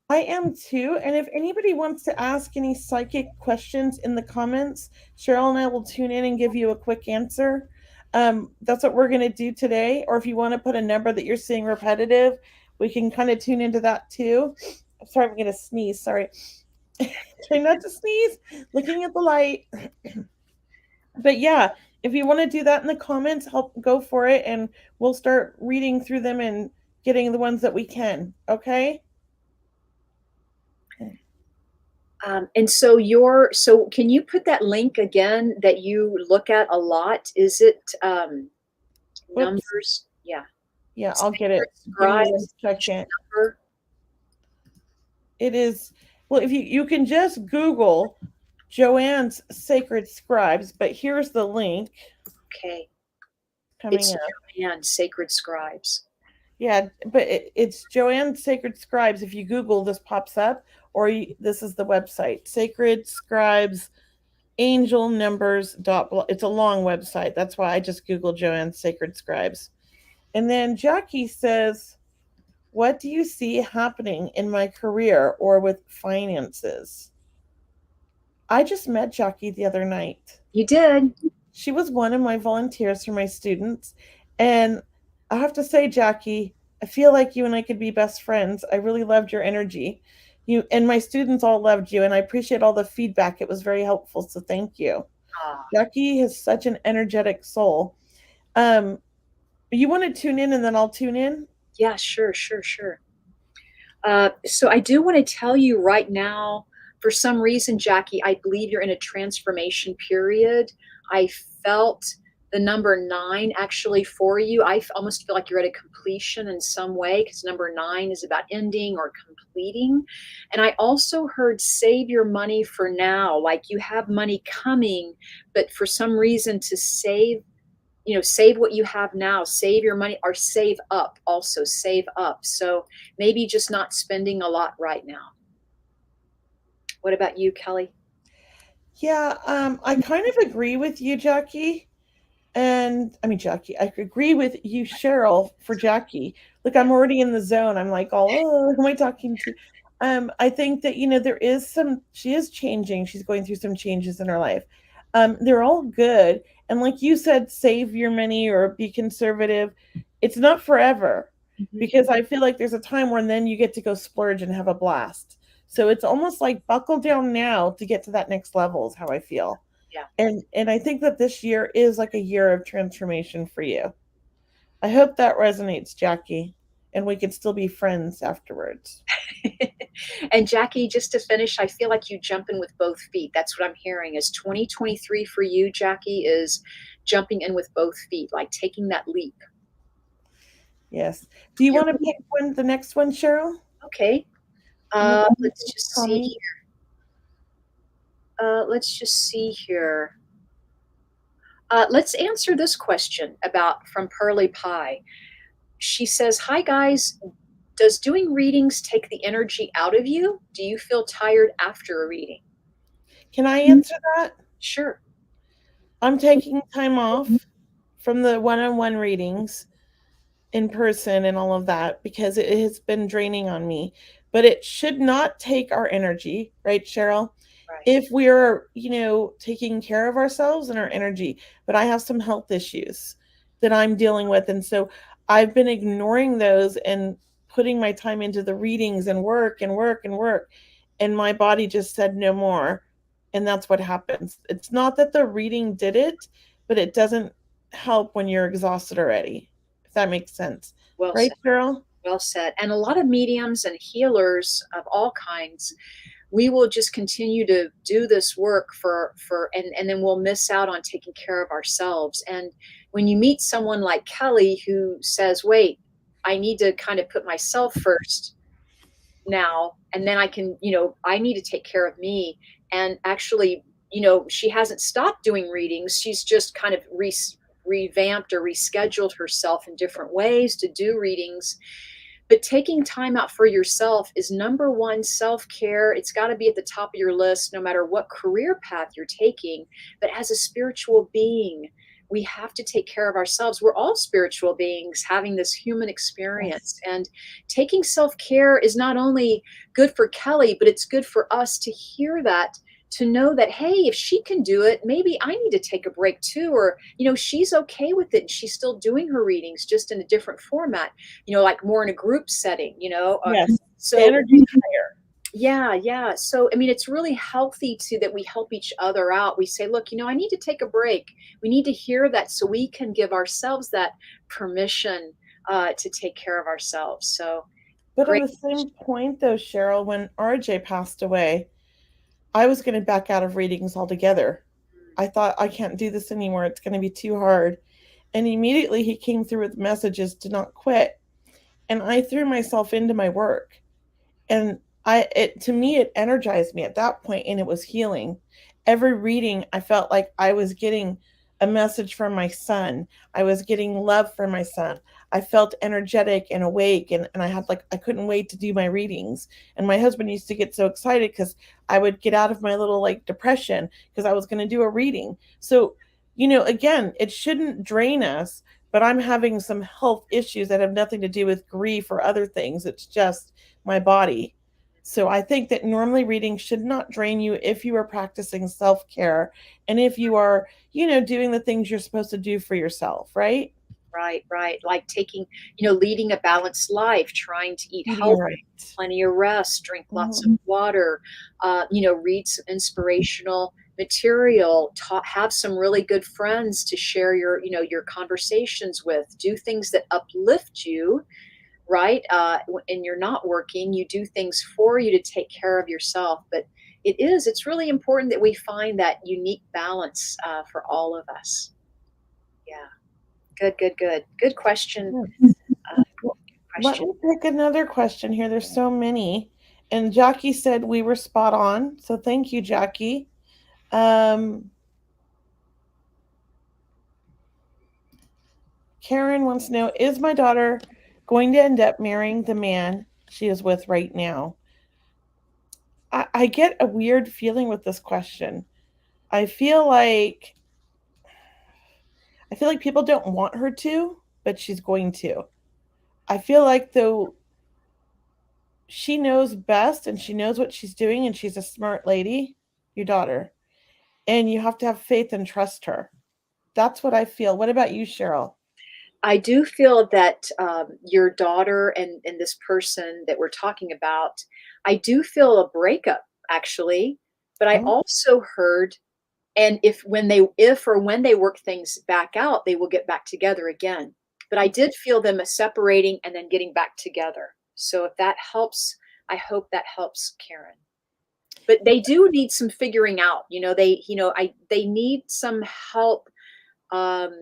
I am too. And if anybody wants to ask any psychic questions in the comments, Cheryl and I will tune in and give you a quick answer. That's what we're going to do today. Or if you want to put a number that you're seeing repetitive, we can kind of tune into that too. I'm sorry, I'm going to sneeze. Sorry. Try not to sneeze. Looking at the light. But yeah, if you want to do that in the comments, go for it, and we'll start reading through them and getting the ones that we can. Okay. And so can you put that link again that you look at a lot? Is it numbers? Yeah. Yeah, I'll get it. It is, well, if you can just Google Joanne's Sacred Scribes, but here's the link. Okay. Coming it's up. Joanne Sacred Scribes. Yeah, but it's Joanne Sacred Scribes. If you Google, this pops up, or this is the website, Sacred Scribes Angel Numbers. It's a long website. That's why I just Googled Joanne Sacred Scribes. And then Jackie says, what do you see happening in my career or with finances? I just met Jackie the other night. You did? She was one of my volunteers for my students. And I have to say, Jackie, I feel like you and I could be best friends. I really loved your energy. You and my students all loved you, and I appreciate all the feedback. It was very helpful, so thank you. Jackie has such an energetic soul. You want to tune in, and then I'll tune in? Yeah, sure. So I do want to tell you right now, for some reason, Jackie, I believe you're in a transformation period. I felt the number 9 actually for you. Almost feel like you're at a completion in some way because number 9 is about ending or completing. And I also heard save your money for now, like you have money coming, but for some reason to save, save what you have now, save your money, or save up, also save up. So maybe just not spending a lot right now. What about you, Kelley? Yeah, I kind of agree with you, Jackie. And I mean, Jackie, I agree with you, Cheryl, for Jackie. Look, I'm already in the zone. I'm like, oh, who am I talking to? I think that, she is changing. She's going through some changes in her life. They're all good. And like you said, save your money or be conservative. It's not forever Mhm. because I feel like there's a time when then you get to go splurge and have a blast. So it's almost like buckle down now to get to that next level is how I feel. Yeah. And I think that this year is like a year of transformation for you. I hope that resonates, Jackie, and we can still be friends afterwards. And Jackie, just to finish, I feel like you jump in with both feet. That's what I'm hearing is 2023 for you, Jackie, is jumping in with both feet, like taking that leap. Yes. Do you You're want to pick the next one, Cheryl? okay. And then Let's just call see. me. Let's just see here. Let's answer this question about from Pearly Pie. She says, "Hi guys, does doing readings take the energy out of you? Do you feel tired after a reading?" Can I answer that? Sure. I'm taking time off from the one-on-one readings in person and all of that because it has been draining on me. But it should not take our energy, right, Cheryl? Right. If we're, taking care of ourselves and our energy. But I have some health issues that I'm dealing with. And so I've been ignoring those and putting my time into the readings and work and work and work. And my body just said no more. And that's what happens. It's not that the reading did it, but it doesn't help when you're exhausted already, if that makes sense. Well Right, said. Cheryl? Well said. And a lot of mediums and healers of all kinds, we will just continue to do this work and then we'll miss out on taking care of ourselves. And when you meet someone like Kelley who says, wait, I need to kind of put myself first now, and then I can, I need to take care of me. And actually, she hasn't stopped doing readings. She's just kind of revamped or rescheduled herself in different ways to do readings. But taking time out for yourself is number one self care. It's got to be at the top of your list, no matter what career path you're taking. But as a spiritual being, we have to take care of ourselves. We're all spiritual beings having this human experience. And taking self care is not only good for Kelley, but it's good for us to hear that, to know that, hey, if she can do it, maybe I need to take a break too. Or, she's okay with it. And she's still doing her readings just in a different format, like more in a group setting, Yes. so The energy's higher. yeah. So, I mean, it's really healthy that we help each other out. We say, look, I need to take a break. We need to hear that so we can give ourselves that permission to take care of ourselves. So But on great. the same point, though, Cheryl, when RJ passed away, I was going to back out of readings altogether. I thought, I can't do this anymore. It's going to be too hard. And immediately he came through with messages to not quit. And I threw myself into my work. And to me, it energized me at that point, and it was healing. Every reading, I felt like I was getting a message from my son. I was getting love from my son. I felt energetic and awake, and I couldn't wait to do my readings. And my husband used to get so excited because I would get out of my little depression because I was going to do a reading. So, again, it shouldn't drain us, but I'm having some health issues that have nothing to do with grief or other things. It's just my body. So I think that normally reading should not drain you if you are practicing self-care and if you are, doing the things you're supposed to do for yourself, right? Right. Like leading a balanced life, trying to eat Eating healthy, right. plenty of rest, drink lots of Mhm. water, read some inspirational material, have some really good friends to share your conversations with, do things that uplift you, right? And you're not working, you do things for you to take care of yourself. But it's really important that we find that unique balance for all of us. Yeah. Good, good, good. Good question. Uh, Let question. me pick another question here. There's so many. And Jackie said we were spot on. So thank you, Jackie. Karen wants to know, is my daughter going to end up marrying the man she is with right now? I get a weird feeling with this question. I feel like people don't want her to, but she's going to. I feel like though she knows best and she knows what she's doing and she's a smart lady, your daughter. And you have to have faith and trust her. That's what I feel. What about you, Cheryl? I do feel that your daughter and this person that we're talking about, I do feel a breakup actually, but I Oh, also heard, and if or when they work things back out, they will get back together again. But I did feel them separating and then getting back together. So if that helps, I hope that helps Karen. But they do need some figuring out. They need some help, um,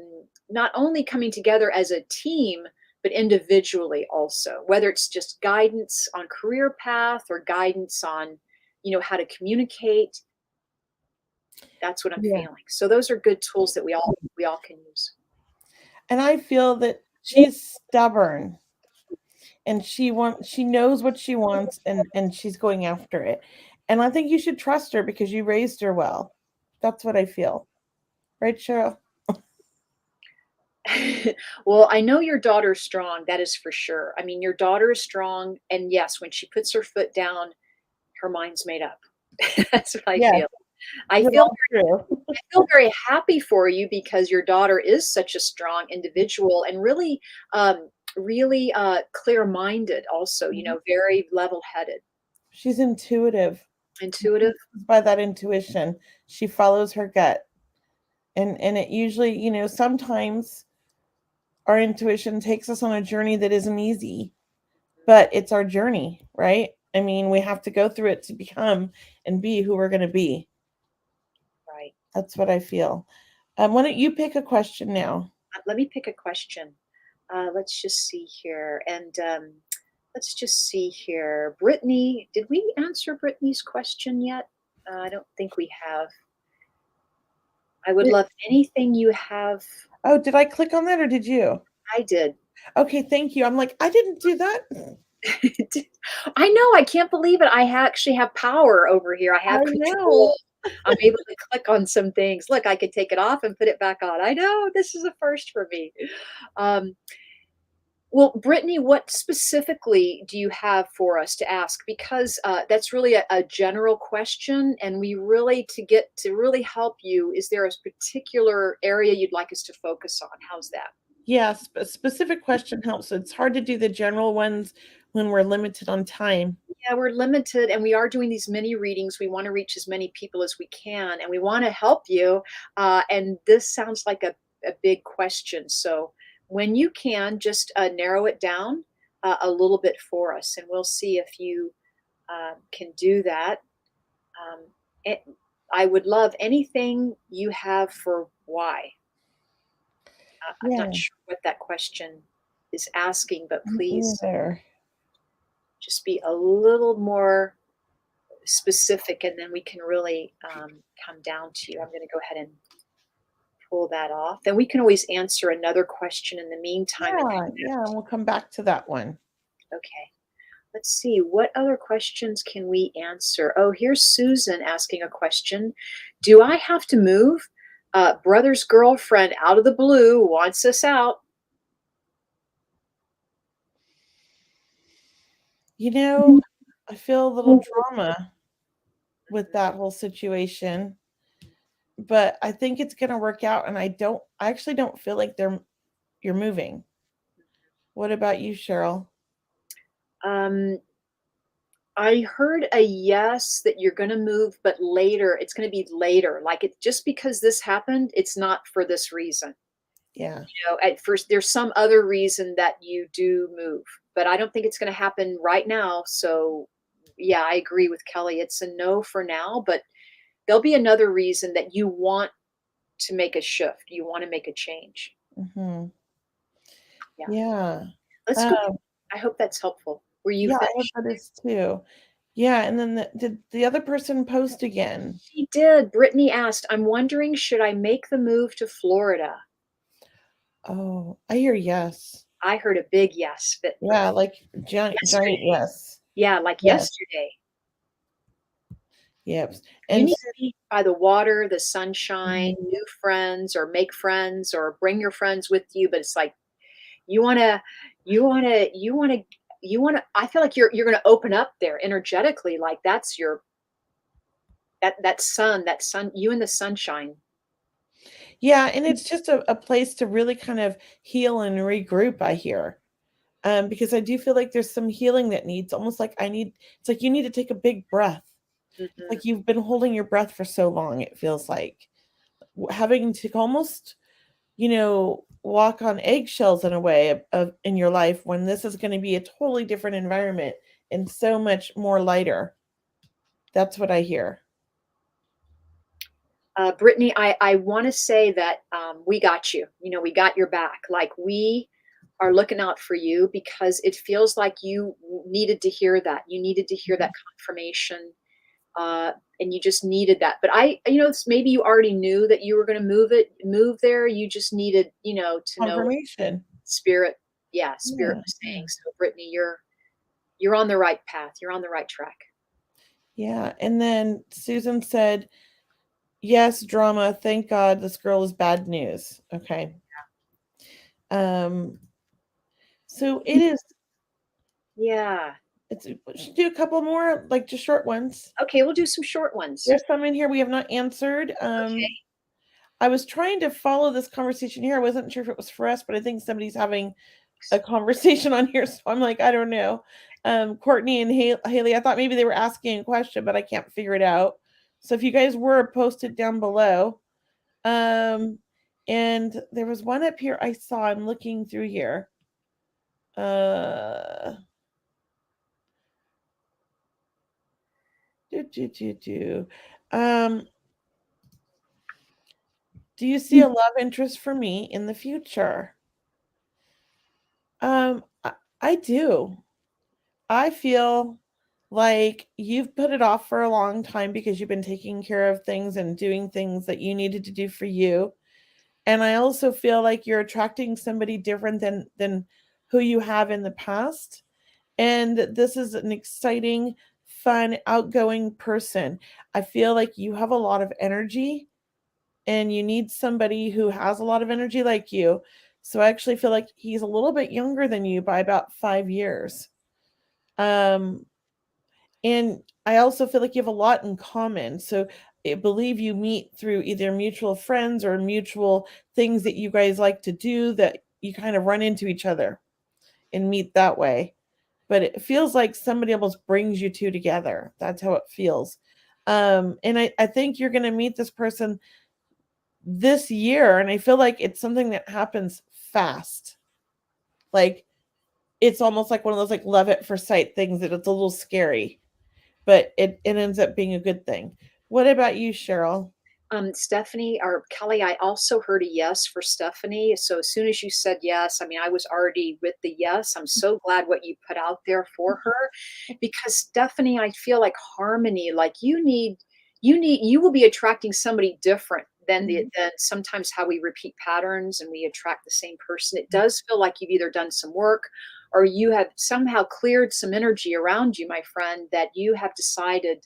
not only coming together as a team, but individually also, whether it's just guidance on career path or guidance on, how to communicate. That's what I'm yeah. feeling. So those are good tools that we all can use. And I feel that she's stubborn and she knows what she wants and she's going after it. And I think you should trust her because you raised her well. That's what I feel. Right, Cheryl? Well, I know your daughter's strong, that is for sure. I mean, your daughter is strong, and yes, when she puts her foot down, her mind's made up. That's what I Yeah, feel. I you're feel all true. I feel very happy for you because your daughter is such a strong individual and really clear-minded also, very level-headed, She's intuitive. intuitive. By that intuition, she follows her gut. And it usually, sometimes our intuition takes us on a journey that isn't easy, but it's our journey, right? I mean, we have to go through it to become and be who we're going to be. Right. That's what I feel. Why don't you pick a question now? Let me pick a question. Let's just see here. And let's just see here. Brittany, did we answer Brittany's question yet? I don't think we have. I would love anything you have. Oh, did I click on that or did you? I did. Okay, thank you. I'm like, I didn't do that. I know. I can't believe it. actually have power over here. I I have know. control. I'm able to click on some things. Look, I could take it off and put it back on. I know this is a first for me. Um, Well, Brittany, what specifically do you have for us to ask? Because that's really a general question, and we really to really help you. Is there a particular area you'd like us to focus on? How's that? Yes, a specific question helps. It's hard to do the general ones when we're limited on time. Yeah, we're limited, and we are doing these mini readings. We want to reach as many people as we can, and we want to help you. And this sounds like a big question. So when you can, just narrow it down a little bit for us, and we'll see if you can do that. Um, it, I would love anything you have for why. I'm Yeah, not sure what that question is asking, but please either. just be a little more specific, and then we can really come down to you. I'm going to go ahead and pull that off. Then we can always answer another question in the meantime. Yeah, and we'll come back to that one. Okay. Let's see, what other questions can we answer? Oh, here's Susan asking a question. Do I have to move? Brother's girlfriend out of the blue wants us out. I feel a little drama with that whole situation, but I think it's going to work out. And I actually don't feel like you're moving. What about you, Cheryl? Um, I heard a yes that you're going to move, but later. It's going to be later. Like just because this happened, it's not for this reason. Yeah. At first, there's some other reason that you do move, but I don't think it's going to happen right now. So, yeah, I agree with Kelly. It's a no for now, but there'll be another reason that you want to make a shift. You want to make a change. Hmm. Yeah. Yeah. Let's go. Um, I hope that's helpful. Were you yeah, I hope finished? that is too. Yeah, and then did the other person post again? She did. Brittany asked, I'm wondering, should I make the move to Florida? Oh, I hear yes. I heard a big yes, but Yeah, like giant yesterday. yes. Yeah, like Yes. yesterday. Yep. You And need to be by the water, the sunshine, mhm. new friends, or make friends, or bring your friends with you. But it's like you wanna, you wanna, you wanna, you wanna. I feel like you're gonna open up there energetically. Like that's your that sun, you and the sunshine. Yeah, and it's just a place to really kind of heal and regroup, I hear. Because I do feel like there's some healing that needs almost like it's like you need to take a big breath. It's Mhm. like you've been holding your breath for so long, it feels like having to almost, walk on eggshells in a way of in your life when this is going to be a totally different environment and so much more lighter. That's what I hear. Brittany, I want to say that we got you. We got your back. Like we are looking out for you because it feels like you needed to hear that. You needed to hear that confirmation, and you just needed that. But maybe you already knew that you were going to move there. You just needed, to know what Confirmation. spirit. Yeah, spirit Yeah. was saying. So, Brittany, you're on the right path. You're on the right track. Yeah. And then Susan said, yes, drama. Thank God this girl is bad news. Okay. Um, so it is, Yeah. we should do a couple more, like just short ones. Okay, we'll do some short ones. There's some in here we have not answered. Okay. I was trying to follow this conversation here. I wasn't sure if it was for us, but I think somebody's having a conversation on here. So I'm like, I don't know. Courtney and Haley, I thought maybe they were asking a question, but I can't figure it out. So if you guys were, post it down below. And there was one up here I saw. I'm looking through here. Uh, do, do, do, do. Um, do you see a love interest for me in the future? I do. I feel like you've put it off for a long time because you've been taking care of things and doing things that you needed to do for you. And I also feel like you're attracting somebody different than who you have in the past. And this is an exciting, fun, outgoing person. I feel like you have a lot of energy and you need somebody who has a lot of energy like you. So I actually feel like he's a little bit younger than you by about 5 years. Um, and I also feel like you have a lot in common. So I believe you meet through either mutual friends or mutual things that you guys like to do that you kind of run into each other and meet that way. But it feels like somebody almost brings you two together. That's how it feels. And I think you're going to meet this person this year. And I feel like it's something that happens fast. Like it's almost like one of those like love at first sight things that it's a little scary, but it ends up being a good thing. What about you, Cheryl? Stephanie or Kelly, I also heard a yes for Stephanie. So as soon as you said yes, I mean, I was already with the yes. I'm so glad what you put out there for her because Stephanie, I feel like harmony, like you will be attracting somebody different than sometimes how we repeat patterns and we attract the same person. It does feel like you've either done some work or you have somehow cleared some energy around you, my friend, that you have decided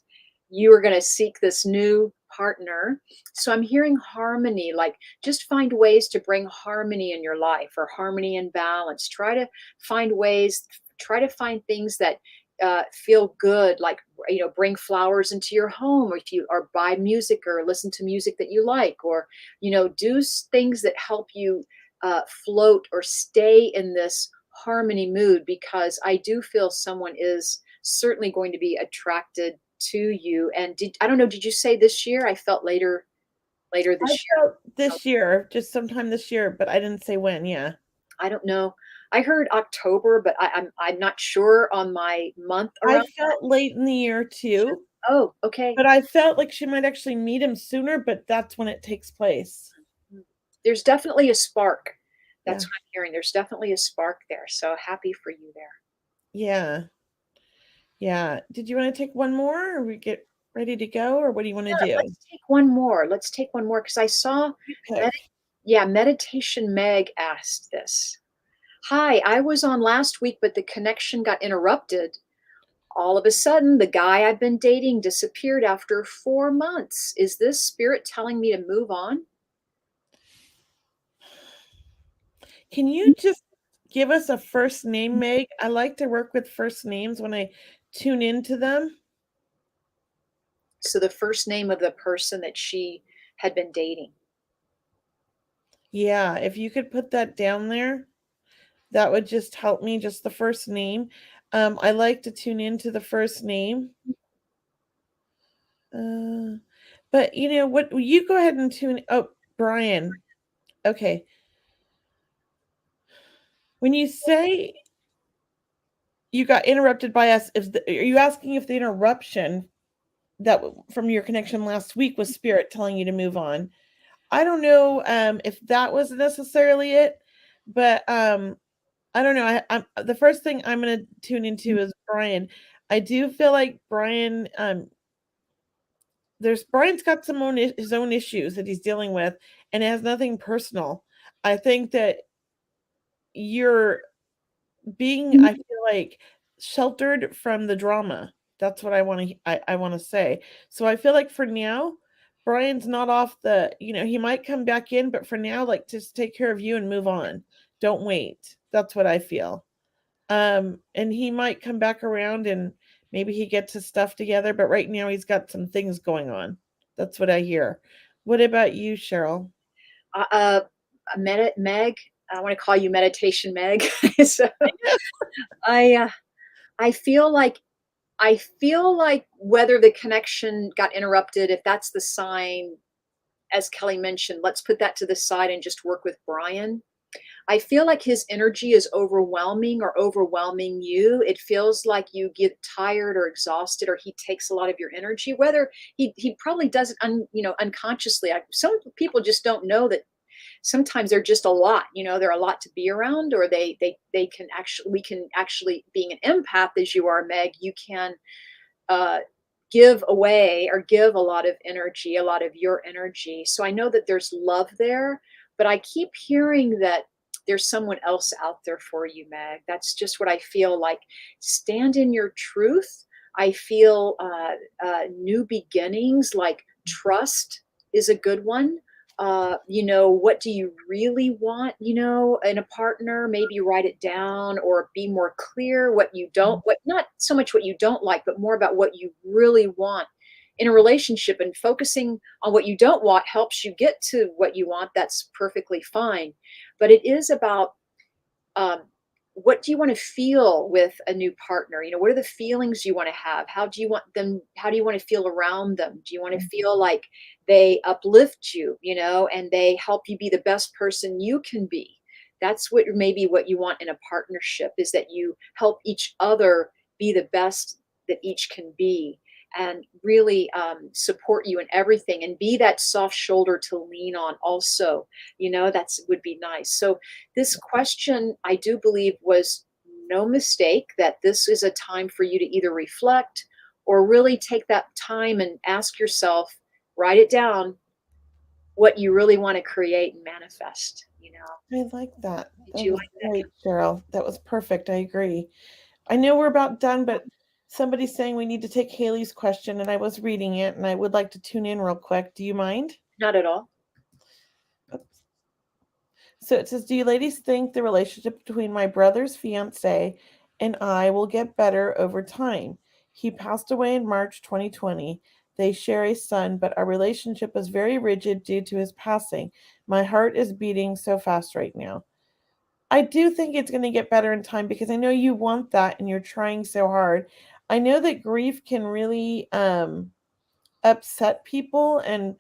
you are going to seek this new partner. So I'm hearing harmony, like just find ways to bring harmony in your life or harmony and balance. Try to find things that feel good, like, bring flowers into your home, or if you or buy music or listen to music that you like, or, do things that help you float or stay in this harmony mood, because I do feel someone is certainly going to be attracted to you. And I don't know, did you say this year? I felt later. later I this year. felt this year, just sometime this year, but I didn't say when. Yeah. I don't know. I heard October, but I'm not sure on my month I around. felt late in the year too, Oh, okay. but I felt like she might actually meet him sooner, but that's when it takes place. There's definitely a spark. That's Yeah. what I'm hearing. There's definitely a spark there. So happy for you there. Yeah. Yeah. Did you want to take one more or we get ready to go or what do you want to Yeah, do? let's take one more. Let's take one more because I saw, You med- pick. yeah, Meditation Meg asked this. Hi, I was on last week, but the connection got interrupted. All of a sudden, the guy I've been dating disappeared after 4 months. Is this spirit telling me to move on? Can you just give us a first name, Meg? I like to work with first names when I tune into them. So the first name of the person that she had been dating. Yeah, if you could put that down there, that would just help me, just the first name. I like to tune into the first name. But you know what? You go ahead and tune. Oh, Brian. Okay. When you say you got interrupted by us, are you asking if the interruption from your connection last week was spirit telling you to move on? I don't know if that was necessarily it, but I don't know. I'm the first thing I'm going to tune into is Brian. I do feel like Brian. Brian's got his own issues that he's dealing with, and it has nothing personal. I think that you're being, I feel like, sheltered from the drama. That's what I want to say. So I feel like for now, Brian's not off he might come back in, but for now, like, just take care of you and move on. Don't wait. That's what I feel. And he might come back around and maybe he gets his stuff together, but right now he's got some things going on. That's what I hear. What about you, Cheryl? Uh, uh, Meg, I want to call you Meditation Meg. So I, uh, I feel like whether the connection got interrupted, if that's the sign, as Kelly mentioned, let's put that to the side and just work with Brian. I feel like his energy is overwhelming or overwhelming you. It feels like you get tired or exhausted, or he takes a lot of your energy. Whether he probably does it, unconsciously. Some people just don't know that sometimes they're just a lot. They're a lot to be around, or they can actually we can actually, being an empath as you are, Meg, you can uh, give away or give a lot of energy, a lot of your energy. So I know that there's love there, but I keep hearing that there's someone else out there for you, Meg. That's just what I feel like. Stand in your truth. I feel new beginnings, like trust is a good one. What do you really want, in a partner? Maybe write it down or be more clear what you don't, not so much what you don't like, but more about what you really want in a relationship. And focusing on what you don't want helps you get to what you want. That's perfectly fine. But it is about, um, what do you want to feel with a new partner? What are the feelings you want to have? How do you want them? How do you want to feel around them? Do you want to feel like they uplift you, and they help you be the best person you can be? That's what you want in a partnership, is that you help each other be the best that each can be, and really support you in everything, and be that soft shoulder to lean on also. That's would be nice. So this question, I do believe, was no mistake, that this is a time for you to either reflect or really take that time and ask yourself, write it down, what you really want to create and manifest. I like that. Did That you was like that? great, Cheryl. That was perfect. I agree. I know we're about done, but somebody's saying we need to take Haley's question, and I was reading it, and I would like to tune in real quick. Do you mind? Not at all. Oops. So it says, do you ladies think the relationship between my brother's fiance and I will get better over time? He passed away in March 2020. They share a son, but our relationship is very rigid due to his passing. My heart is beating so fast right now. I do think it's going to get better in time because I know you want that and you're trying so hard. I know that grief can really upset people and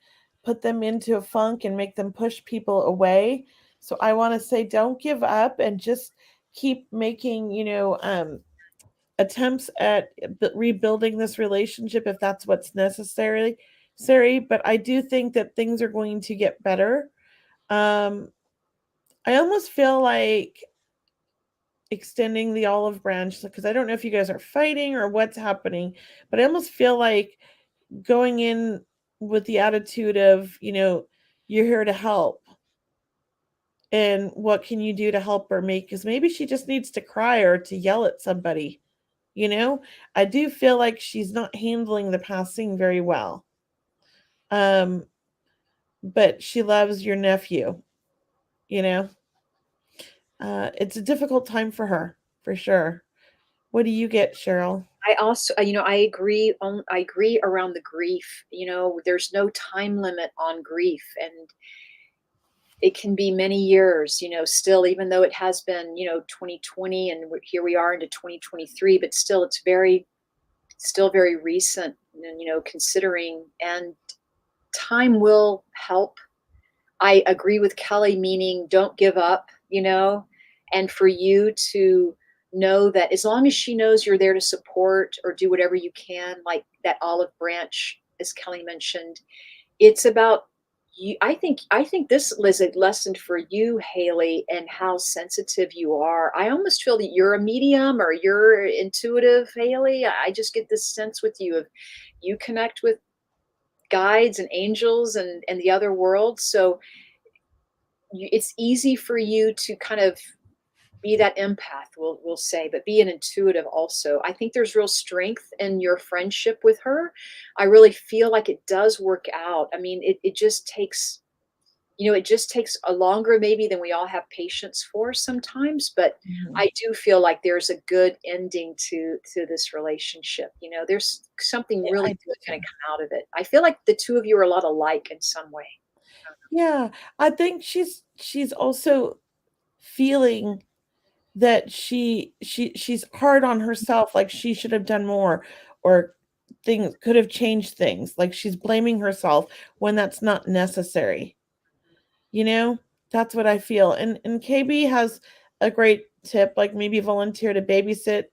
put them into a funk and make them push people away. So I want to say, don't give up and just keep making, attempts at rebuilding this relationship if that's what's necessary. But I do think that things are going to get better. I almost feel like extending the olive branch, because I don't know if you guys are fighting or what's happening, but I almost feel like going in with the attitude of, you're here to help. And what can you do to help her because maybe she just needs to cry or to yell at somebody. I do feel like she's not handling the passing very well. But she loves your nephew, it's a difficult time for her, for sure. What do you get, Cheryl? I also, I agree around the grief. There's no time limit on grief, and it can be many years, still, even though it has been, 2020 and here we are into 2023, but still it's still very recent, and, considering, and time will help. I agree with Kelley, meaning don't give up, and for you to know that as long as she knows you're there to support or do whatever you can, like that olive branch, as Kelley mentioned, it's about you. I think this is a lesson for you, Haley, and how sensitive you are. I almost feel that you're a medium or you're intuitive, Haley. I just get this sense with you of you connect with guides and angels and the other world. So it's easy for you to kind of be that empath, we'll say, but be an intuitive also. I think there's real strength in your friendship with her. I really feel like it does work out. I mean, it just takes, it just takes a longer maybe than we all have patience for sometimes, but I do feel like there's a good ending to this relationship. There's something really good going to come out of it. I feel like the two of you are a lot alike in some way. Yeah, I think she's also feeling that she's hard on herself, like she should have done more, or things could have changed things. Like she's blaming herself when that's not necessary. That's what I feel. And KB has a great tip, like maybe volunteer to babysit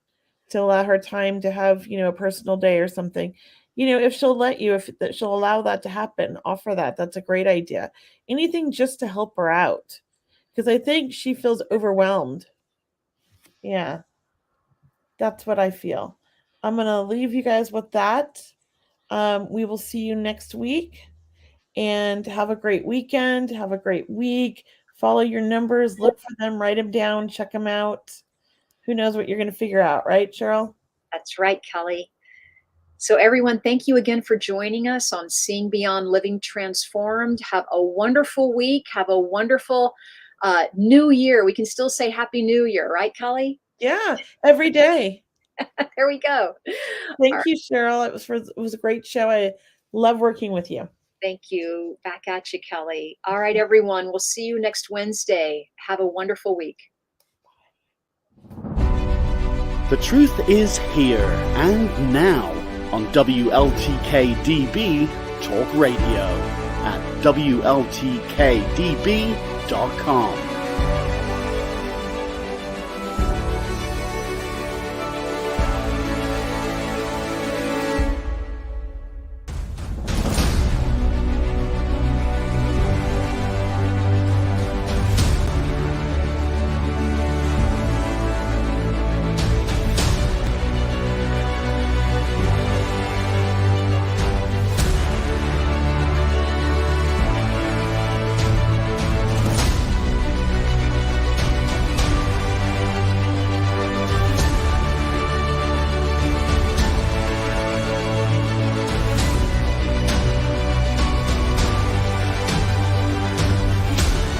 to allow her time to have, a personal day or something. If she'll let you, if she'll allow that to happen, offer that. That's a great idea. Anything just to help her out, because I think she feels overwhelmed. Yeah, that's what I feel. I'm going to leave you guys with that. We will see you next week, and have a great weekend. Have a great week. Follow your numbers, look for them, write them down, check them out. Who knows what you're going to figure out, right, Cheryl? That's right, Kelley. So everyone, thank you again for joining us on Seeing Beyond Living Transformed. Have a wonderful week. Have a wonderful new year. We can still say Happy New Year, right, Kelley? Yeah, every day. There we go. Thank you, Cheryl. It was a great show. I love working with you. Thank you. Back at you, Kelley. All right, everyone. We'll see you next Wednesday. Have a wonderful week. The truth is here and now on WLTK-DB Talk Radio at WLTK-DB.com.